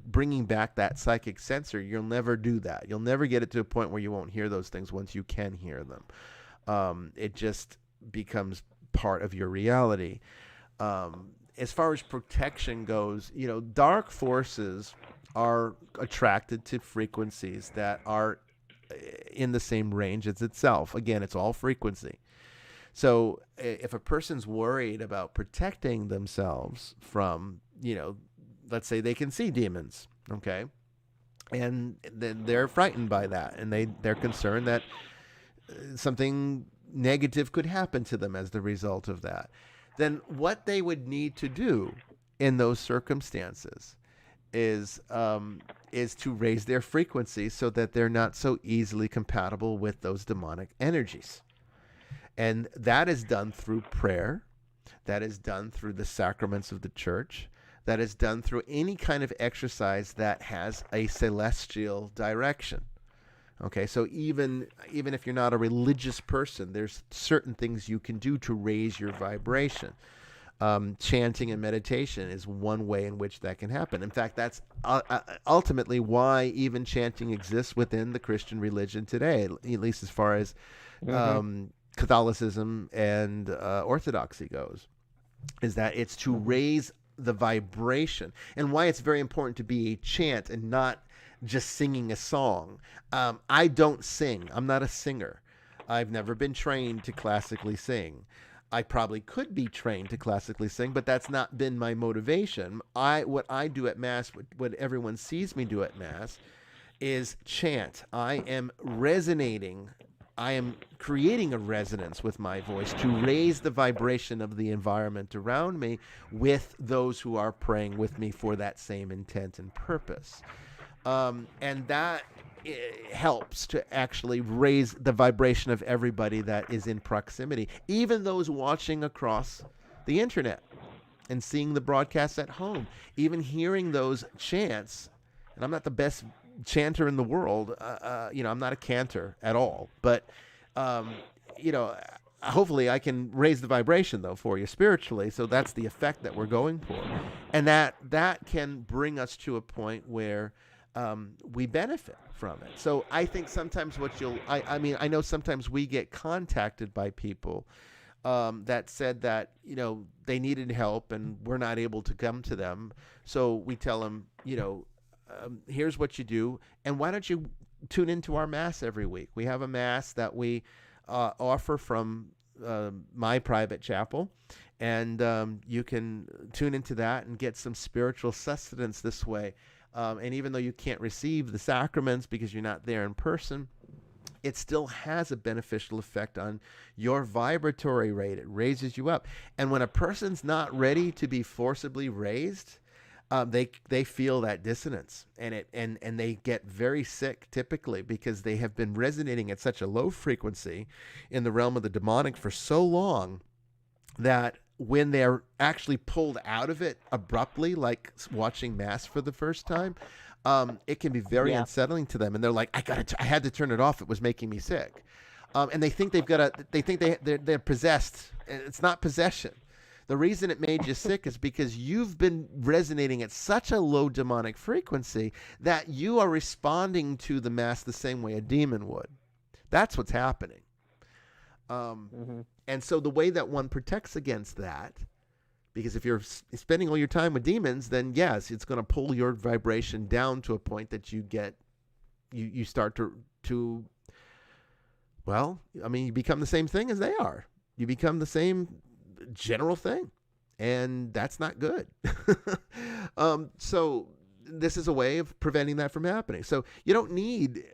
bringing back that psychic sensor, you'll never do that. You'll never get it to a point where you won't hear those things once you can hear them. It just becomes part of your reality. As far as protection goes, dark forces are attracted to frequencies that are in the same range as itself. Again, it's all frequency. So if a person's worried about protecting themselves from, let's say they can see demons, okay? And then they're frightened by that, and they're concerned that something negative could happen to them as the result of that. Then what they would need to do in those circumstances is to raise their frequency so that they're not so easily compatible with those demonic energies. And that is done through prayer. That is done through the sacraments of the church. That is done through any kind of exercise that has a celestial direction. Okay, so even if you're not a religious person, there's certain things you can do to raise your vibration. Chanting and meditation is one way in which that can happen. In fact, that's ultimately why even chanting exists within the Christian religion today, at least as far as Catholicism and Orthodoxy goes, is that it's to raise the vibration. And why it's very important to be a chant and not just singing a song. I don't sing. I'm not a singer. I've never been trained to classically sing. I probably could be trained to classically sing, but that's not been my motivation. What I do at Mass, what everyone sees me do at Mass, is chant. I am resonating. I am creating a resonance with my voice to raise the vibration of the environment around me with those who are praying with me for that same intent and purpose. And that helps to actually raise the vibration of everybody that is in proximity, even those watching across the internet and seeing the broadcasts at home, even hearing those chants. And I'm not the best chanter in the world. I'm not a cantor at all, but, hopefully I can raise the vibration though for you spiritually. So that's the effect that we're going for. And that can bring us to a point where we benefit from it. So I think sometimes I know sometimes we get contacted by people that said that, they needed help and we're not able to come to them. So we tell them, here's what you do. And why don't you tune into our Mass every week? We have a Mass that we offer from my private chapel. And you can tune into that and get some spiritual sustenance this way. And even though you can't receive the sacraments because you're not there in person, it still has a beneficial effect on your vibratory rate. It raises you up. And when a person's not ready to be forcibly raised, they feel that dissonance, and they get very sick typically because they have been resonating at such a low frequency in the realm of the demonic for so long that when they're actually pulled out of it abruptly, like watching Mass for the first time, it can be very unsettling to them, and they're like, I had to turn it off. It was making me sick. And they think they're possessed. It's not possession. The reason it made you sick is because you've been resonating at such a low demonic frequency that you are responding to the Mass the same way a demon would. That's what's happening. And so the way that one protects against that, because if you're spending all your time with demons, then yes, it's going to pull your vibration down to a point that you start to, well, I mean, you become the same thing as they are. You become the same general thing, and that's not good. So this is a way of preventing that from happening. So you don't need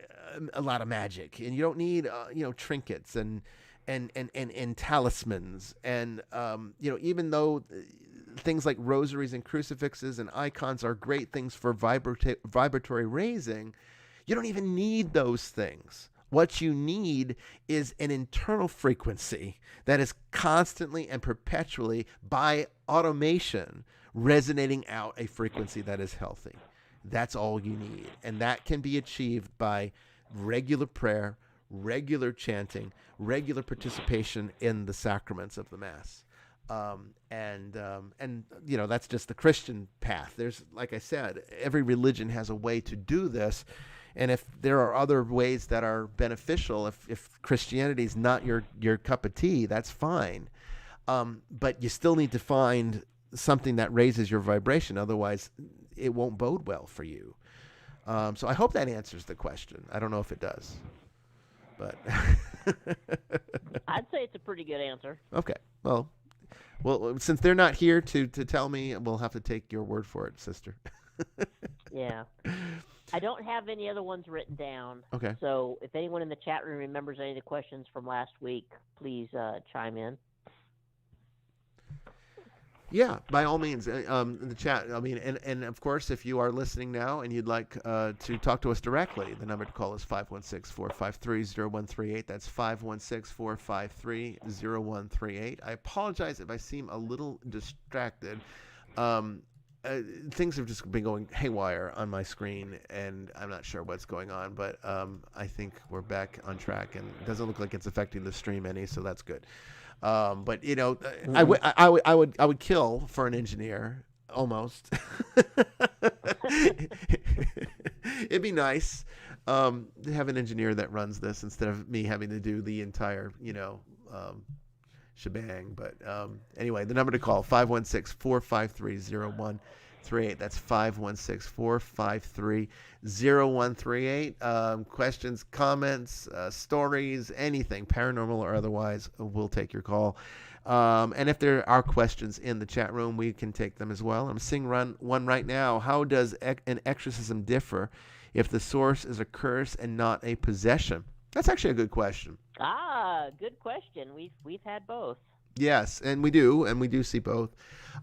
a lot of magic, and you don't need trinkets and talismans, and even though things like rosaries and crucifixes and icons are great things for vibratory raising, you don't even need those things. What you need is an internal frequency that is constantly and perpetually, by automation, resonating out a frequency that is healthy. That's all you need. And that can be achieved by regular prayer, regular chanting, regular participation in the sacraments of the Mass. That's just the Christian path. There's, like I said, every religion has a way to do this. And if there are other ways that are beneficial, if Christianity is not your cup of tea, that's fine. But you still need to find something that raises your vibration. Otherwise, it won't bode well for you. So I hope that answers the question. I don't know if it does, but I'd say it's a pretty good answer. Okay. Well, since they're not here to tell me, we'll have to take your word for it, sister. Yeah. I don't have any other ones written down. Okay. So if anyone in the chat room remembers any of the questions from last week, please chime in. Yeah, by all means, in the chat. I mean, and of course, if you are listening now and you'd like to talk to us directly, the number to call is 516-453-0138. That's 516-453-0138. I apologize if I seem a little distracted. Things have just been going haywire on my screen, and I'm not sure what's going on, but I think we're back on track, and it doesn't look like it's affecting the stream any, so that's good. But I would kill for an engineer almost. It'd be nice to have an engineer that runs this instead of me having to do the entire shebang. But anyway, the number to call, 516-453-0138. That's 516-453-0138. Questions, comments, stories, anything, paranormal or otherwise, we'll take your call. And if there are questions in the chat room, we can take them as well. I'm seeing one right now. How does an exorcism differ if the source is a curse and not a possession? That's actually a good question. Good question. We've had both. Yes, and we do see both.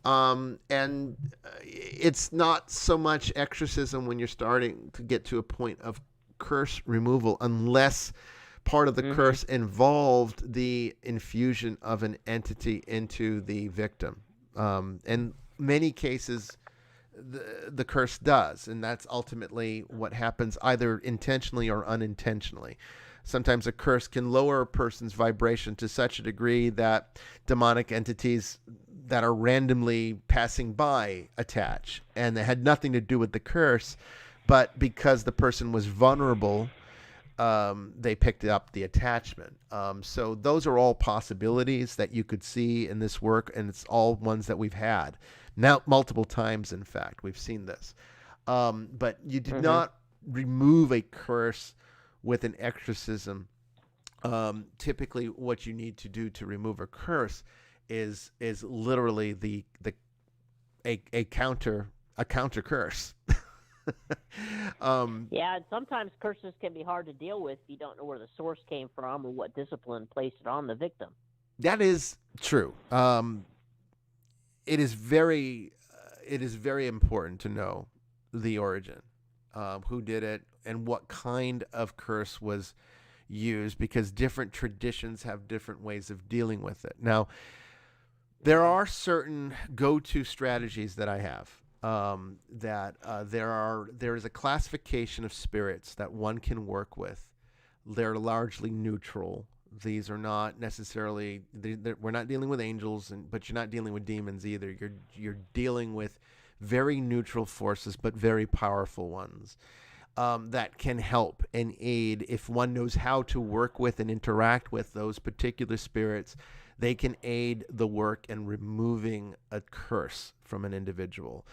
And it's not so much exorcism when you're starting to get to a point of curse removal, unless part of the curse involved the infusion of an entity into the victim. In many cases, the curse does, and that's ultimately what happens, either intentionally or unintentionally. Sometimes a curse can lower a person's vibration to such a degree that demonic entities that are randomly passing by attach, and it had nothing to do with the curse, but because the person was vulnerable, they picked up the attachment. So those are all possibilities that you could see in this work, and it's all ones that we've had. Now, multiple times, in fact, we've seen this. But you did not remove a curse with an exorcism. Typically, what you need to do to remove a curse is literally a counter curse. Yeah, and sometimes curses can be hard to deal with if you don't know where the source came from or what discipline placed it on the victim. That is true. It is very it is very important to know the origin, who did it, and what kind of curse was used, because different traditions have different ways of dealing with it. Now, there are certain go-to strategies that I have. There is a classification of spirits that one can work with. They're largely neutral. These are not necessarily. We're not dealing with angels, but you're not dealing with demons either. You're dealing with very neutral forces, but very powerful ones that can help and aid if one knows how to work with and interact with those particular spirits. They can aid the work in removing a curse from an individual.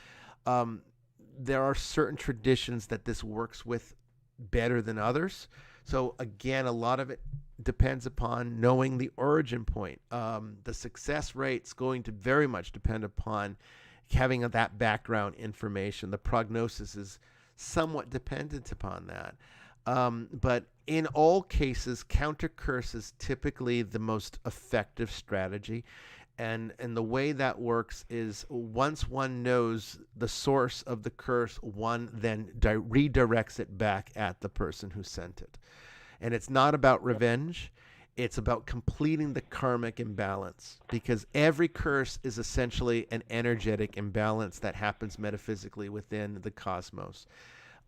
There are certain traditions that this works with better than others. So again, a lot of it depends upon knowing the origin point. The success rate's going to very much depend upon having that background information. The prognosis is somewhat dependent upon that. But in all cases, counter curse is typically the most effective strategy. And the way that works is once one knows the source of the curse, one then redirects it back at the person who sent it. And it's not about revenge. It's about completing the karmic imbalance, because every curse is essentially an energetic imbalance that happens metaphysically within the cosmos.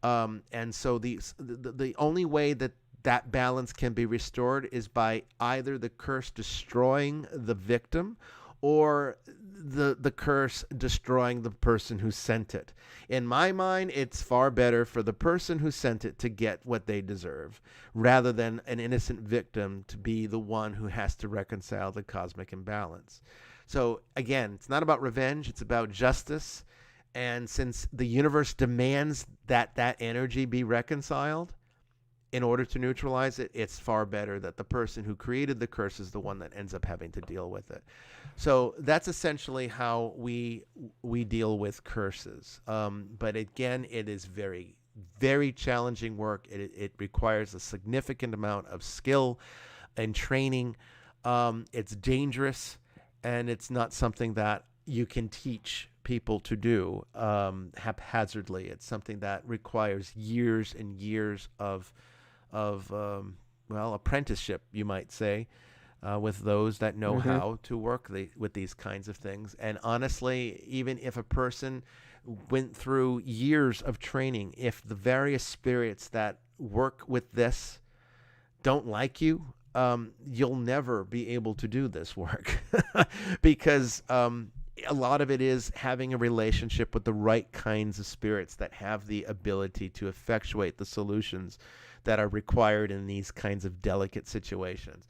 And so the only way that balance can be restored is by either the curse destroying the victim or the curse destroying the person who sent it. In my mind, it's far better for the person who sent it to get what they deserve, rather than an innocent victim to be the one who has to reconcile the cosmic imbalance. So again, it's not about revenge, it's about justice. And since the universe demands that energy be reconciled in order to neutralize it, it's far better that the person who created the curse is the one that ends up having to deal with it. So that's essentially how we deal with curses. But again, it is very, very challenging work. It requires a significant amount of skill and training. It's dangerous, and it's not something that you can teach people to do haphazardly. It's something that requires years and years of apprenticeship, you might say, with those that know how to work with these kinds of things. And honestly, even if a person went through years of training, if the various spirits that work with this don't like you, you'll never be able to do this work because a lot of it is having a relationship with the right kinds of spirits that have the ability to effectuate the solutions that are required in these kinds of delicate situations.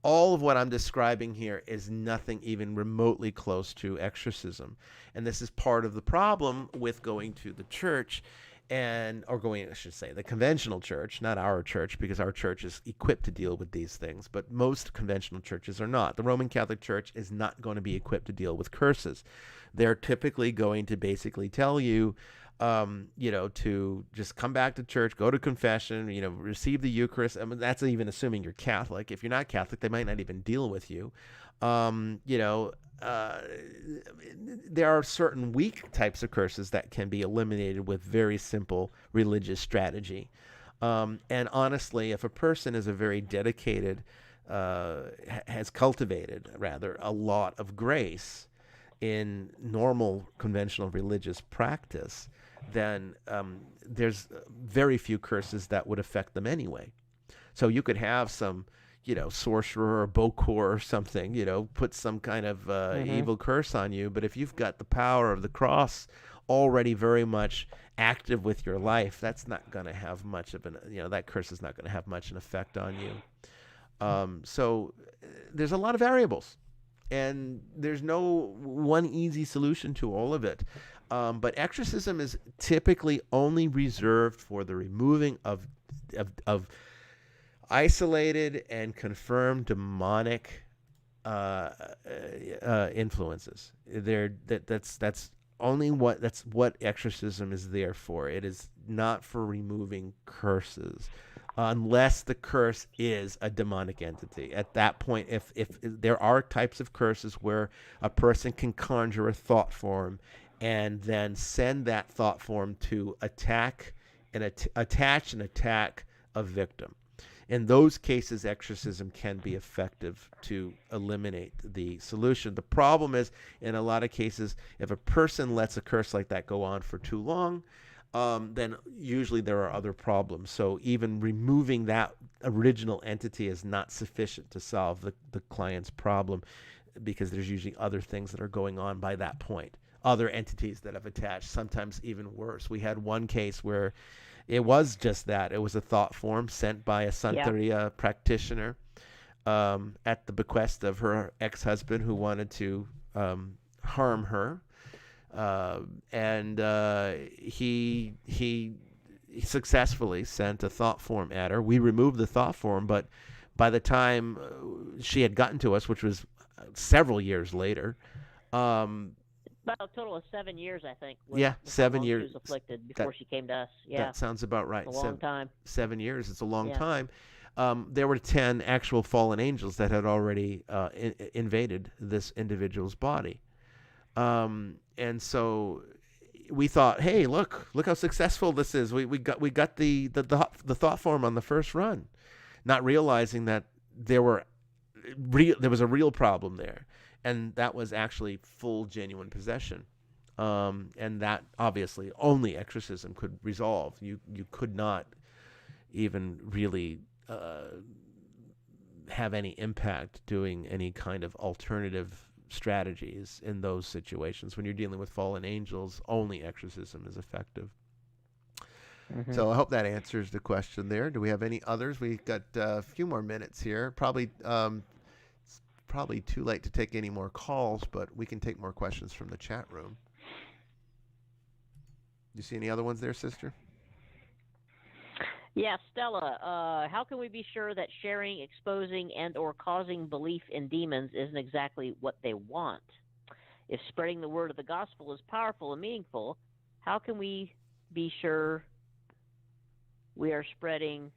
All of what I'm describing here is nothing even remotely close to exorcism. And this is part of the problem with going to the church the conventional church, not our church, because our church is equipped to deal with these things, but most conventional churches are not. The Roman Catholic Church is not going to be equipped to deal with curses. They're typically going to basically tell you, to just come back to church, go to confession, receive the Eucharist. I mean, that's even assuming you're Catholic. If you're not Catholic, they might not even deal with you. There are certain weak types of curses that can be eliminated with very simple religious strategy. And honestly, if a person is a very dedicated, has cultivated rather a lot of grace in normal conventional religious practice, then there's very few curses that would affect them anyway. So you could have some sorcerer or bokor or something, put some kind of evil curse on you. But if you've got the power of the cross already very much active with your life, that's not going to have much of that curse is not going to have much an effect on you. So there's a lot of variables, and there's no one easy solution to all of it. But exorcism is typically only reserved for the removing of isolated and confirmed demonic influences. That's what exorcism is there for. It is not for removing curses, unless the curse is a demonic entity. At that point, if there are types of curses where a person can conjure a thought form and then send that thought form to attach and attack a victim. In those cases, exorcism can be effective to eliminate the solution. The problem is, in a lot of cases, if a person lets a curse like that go on for too long, then usually there are other problems. So even removing that original entity is not sufficient to solve the client's problem, because there's usually other things that are going on by that point. Other entities that have attached, sometimes even worse. We had one case where it was just that. It was a thought form sent by a Santeria practitioner at the bequest of her ex-husband, who wanted to harm her. And he successfully sent a thought form at her. We removed the thought form, but by the time she had gotten to us, which was several years later, about a total of 7 years, I think. 7 years. She was afflicted before she came to us. Yeah, that sounds about right. It's a long time. 7 years. It's a long time. There were 10 actual fallen angels that had already invaded this individual's body, and so we thought, hey, look how successful this is. We got the thought form on the first run, not realizing that there was a real problem there. And that was actually full, genuine possession. And that, obviously, only exorcism could resolve. You could not even really have any impact doing any kind of alternative strategies in those situations. When you're dealing with fallen angels, only exorcism is effective. Mm-hmm. So I hope that answers the question there. Do we have any others? We've got a few more minutes here. Probably too late to take any more calls, but we can take more questions from the chat room. You see any other ones there, sister? Yeah, Stella, how can we be sure that sharing, exposing, and or causing belief in demons isn't exactly what they want? If spreading the word of the gospel is powerful and meaningful, how can we be sure we are spreading?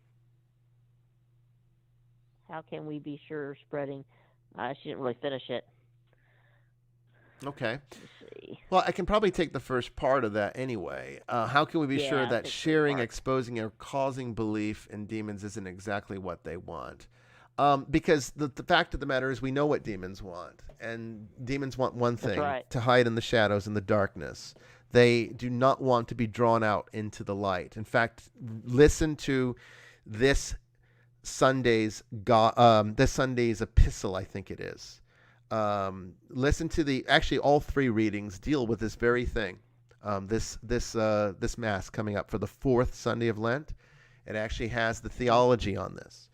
How can we be sure spreading? She didn't really finish it. Okay. Let's see. Well, I can probably take the first part of that anyway. How can we be sure that sharing, exposing, or causing belief in demons isn't exactly what they want? Because the fact of the matter is, we know what demons want. And demons want one thing, to hide in the shadows and the darkness. They do not want to be drawn out into the light. In fact, listen to this Sunday's epistle, I think it is. Listen to actually all three readings deal with this very thing. This Mass coming up for the 4th Sunday of Lent, it actually has the theology on this.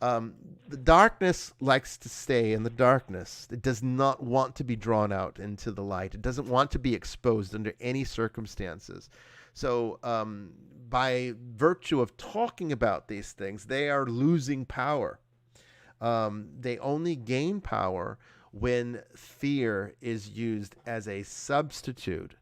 The darkness likes to stay in the darkness. It does not want to be drawn out into the light. It doesn't want to be exposed under any circumstances. So by virtue of talking about these things, they are losing power. They only gain power when fear is used as a substitute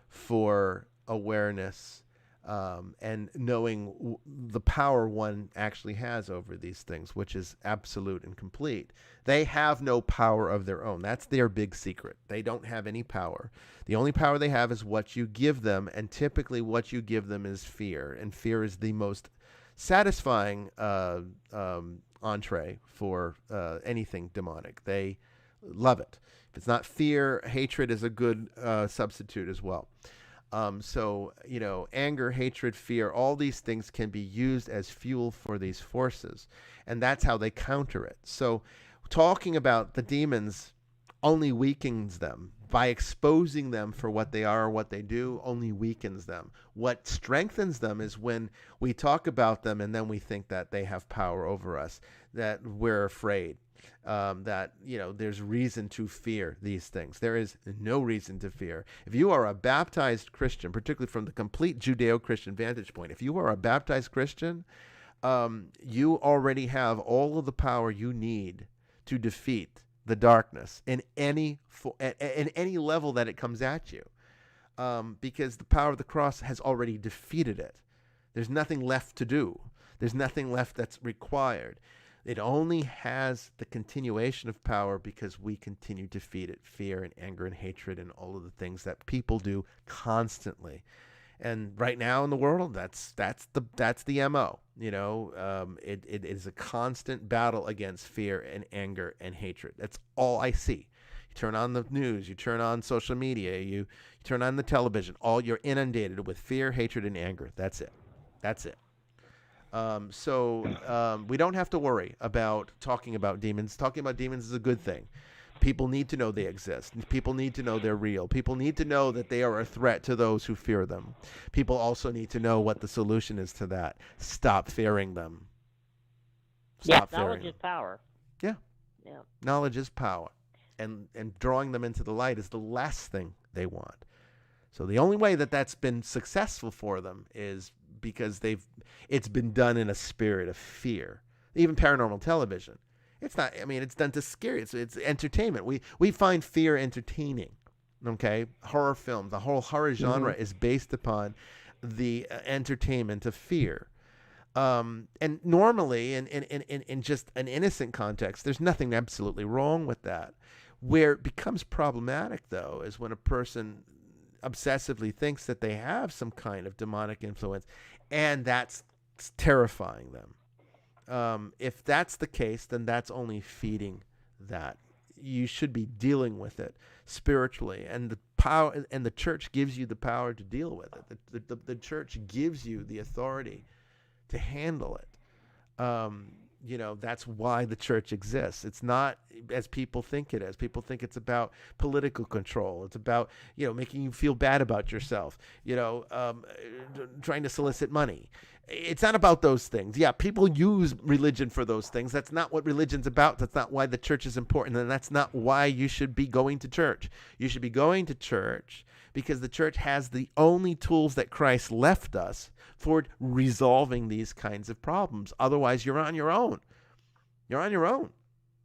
for awareness and knowing the power one actually has over these things, which is absolute and complete. They have no power of their own. That's their big secret. They don't have any power. The only power they have is what you give them, and typically what you give them is fear, and fear is the most satisfying entree for anything demonic. They love it. If it's not fear, hatred is a good substitute as well. So, anger, hatred, fear, all these things can be used as fuel for these forces. And that's how they counter it. So talking about the demons only weakens them. By exposing them for what they are or what they do, only weakens them. What strengthens them is when we talk about them and then we think that they have power over us, that we're afraid. That there's reason to fear these things. There is no reason to fear. If you are a baptized Christian, particularly from the complete Judeo-Christian vantage point, if you are a baptized Christian, you already have all of the power you need to defeat the darkness in any level that it comes at you, because the power of the cross has already defeated it. There's nothing left to do. There's nothing left that's required. It only has the continuation of power because we continue to feed it fear and anger and hatred and all of the things that people do constantly. And right now in the world, that's the MO. It is a constant battle against fear and anger and hatred. That's all I see. You turn on the news, you turn on social media, you turn on the television. You're inundated with fear, hatred, and anger. That's it. So we don't have to worry about talking about demons. Talking about demons is a good thing. People need to know they exist. People need to know they're real. People need to know that they are a threat to those who fear them. People also need to know what the solution is to that. Stop fearing them. Knowledge is power. Yeah. Knowledge is power. And drawing them into the light is the last thing they want. So the only way that that's been successful for them is because it's been done in a spirit of fear. Even paranormal television. It's not, it's done to scare you. It's entertainment. We find fear entertaining, okay? Horror films, the whole horror genre is based upon the entertainment of fear. And normally, in just an innocent context, there's nothing absolutely wrong with that. Where it becomes problematic, though, is when a person obsessively thinks that they have some kind of demonic influence, and that's terrifying them. If that's the case, then that's only feeding that. You should be dealing with it spiritually, and the power, and the church gives you the power to deal with it. The church gives you the authority to handle it. That's why the church exists. It's not as people think it is. People think it's about political control. It's about, making you feel bad about yourself, trying to solicit money. It's not about those things. Yeah, people use religion for those things. That's not what religion's about. That's not why the church is important. And that's not why you should be going to church. You should be going to church because the church has the only tools that Christ left us for resolving these kinds of problems. Otherwise, you're on your own. You're on your own.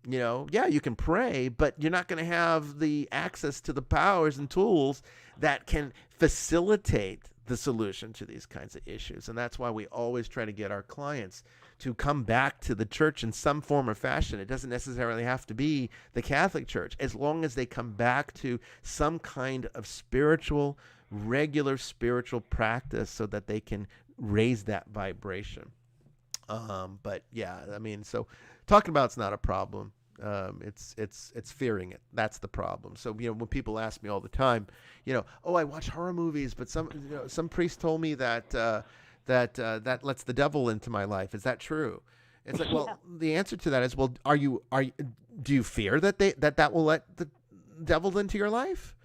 You can pray, but you're not going to have the access to the powers and tools that can facilitate the solution to these kinds of issues. And that's why we always try to get our clients to come back to the church in some form or fashion. It doesn't necessarily have to be the Catholic Church, as long as they come back to some kind of regular spiritual practice so that they can raise that vibration. But yeah, so talking about it's not a problem. It's fearing it. That's the problem. So, when people ask me all the time, I watch horror movies, but some priest told me that that lets the devil into my life. Is that true? It's like, well, the answer to that is, well, do you fear that will let the devil into your life?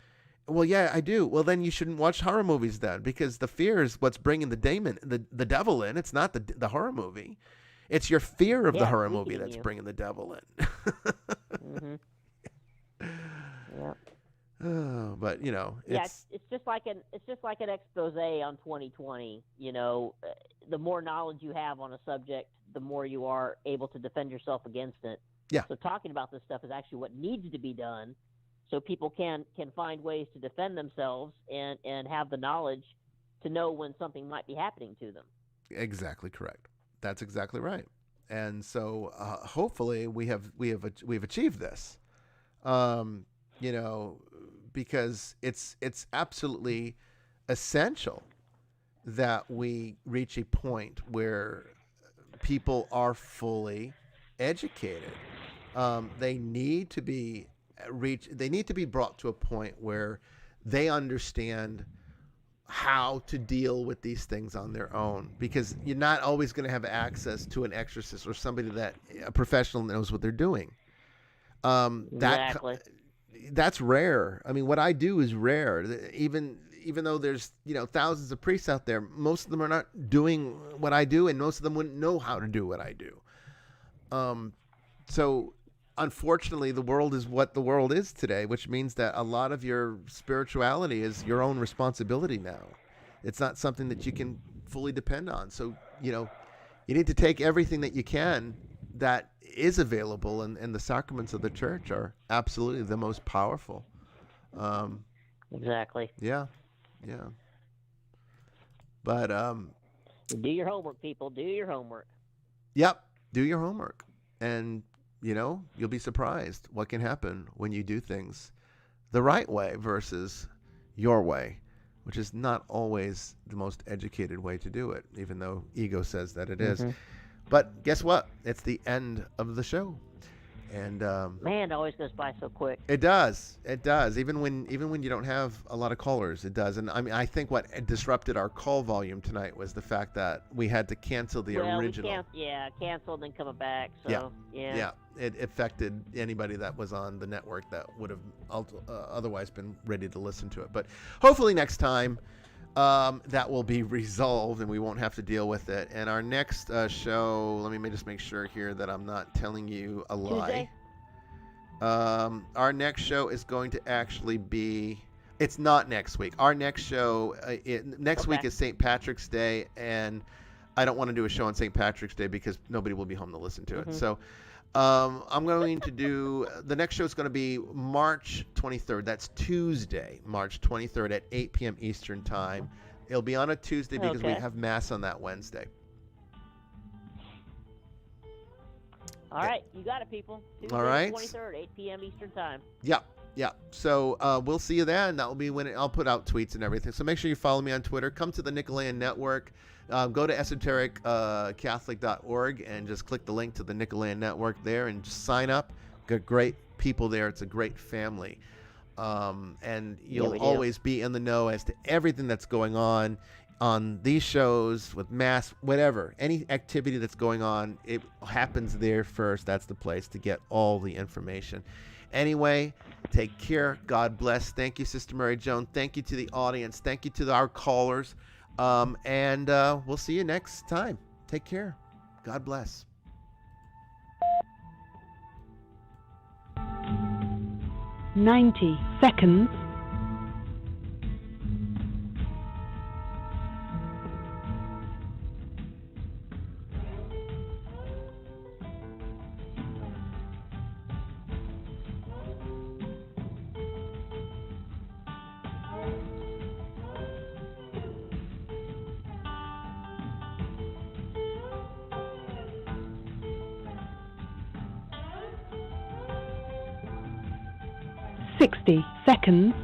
Well, yeah, I do. Well, then you shouldn't watch horror movies then, because the fear is what's bringing the devil in. It's not the horror movie. It's your fear of the horror movie that's bringing the devil in. Yep. Oh, but it's just like an expose on 2020. The more knowledge you have on a subject, the more you are able to defend yourself against it. Yeah. So talking about this stuff is actually what needs to be done, so people can find ways to defend themselves and have the knowledge to know when something might be happening to them. Exactly correct. That's exactly right. And so hopefully we have achieved this, because it's absolutely essential that we reach a point where people are fully educated. They need to be brought to a point where they understand how to deal with these things on their own, because you're not always going to have access to an exorcist or somebody a professional knows what they're doing. Exactly. That's rare. What I do is rare. Even though there's thousands of priests out there, most of them are not doing what I do, and most of them wouldn't know how to do what I do. So unfortunately, the world is what the world is today, which means that a lot of your spirituality is your own responsibility now. It's not something that you can fully depend on. So, you need to take everything that you can that is available, and the sacraments of the church are absolutely the most powerful. Exactly. Yeah. But do your homework, people. Do your homework. Yep. Do your homework. And, you'll be surprised what can happen when you do things the right way versus your way, which is not always the most educated way to do it, even though ego says that it is. But guess what? It's the end of the show. And man, it always goes by so quick. It does. It does. Even when you don't have a lot of callers, it does. And I mean, I think what disrupted our call volume tonight was the fact that we had to cancel the original. Canceled and coming back. So yeah, it affected anybody that was on the network that would have otherwise been ready to listen to it. But hopefully next time that will be resolved and we won't have to deal with it. And our next show, let me just make sure here that I'm not telling you a lie. Our next show is going to actually be, it's not next week. Our next show, next week is St. Patrick's Day, and I don't want to do a show on St. Patrick's Day because nobody will be home to listen to it. So I'm going to do, the next show is going to be March 23rd. That's Tuesday, March 23rd at 8 p.m. Eastern Time. It'll be on a Tuesday because we have Mass on that Wednesday. All right, you got it, people. Tuesday, all right. 23rd, 8 p.m. Eastern Time. Yeah. So we'll see you there, and that will be when I'll put out tweets and everything. So make sure you follow me on Twitter. Come to the Nicholean Network. Go to esotericcatholic.org and just click the link to the Nicholean Network there and just sign up. Got great people there. It's a great family. And you'll always be in the know as to everything that's going on these shows with Mass, whatever. Any activity that's going on, it happens there first. That's the place to get all the information. Anyway, take care. God bless. Thank you, Sister Mary Joan. Thank you to the audience. Thank you to our callers. And we'll see you next time. Take care. God bless. $90. 60 seconds.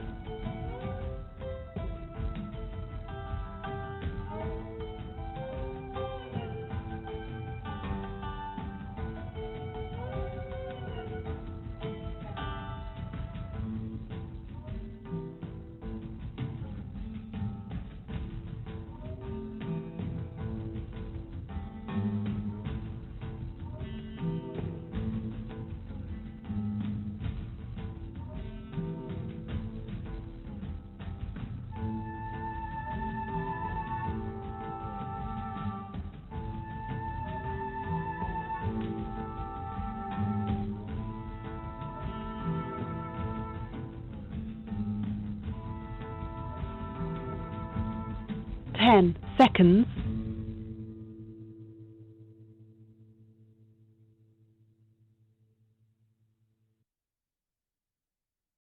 Ten seconds.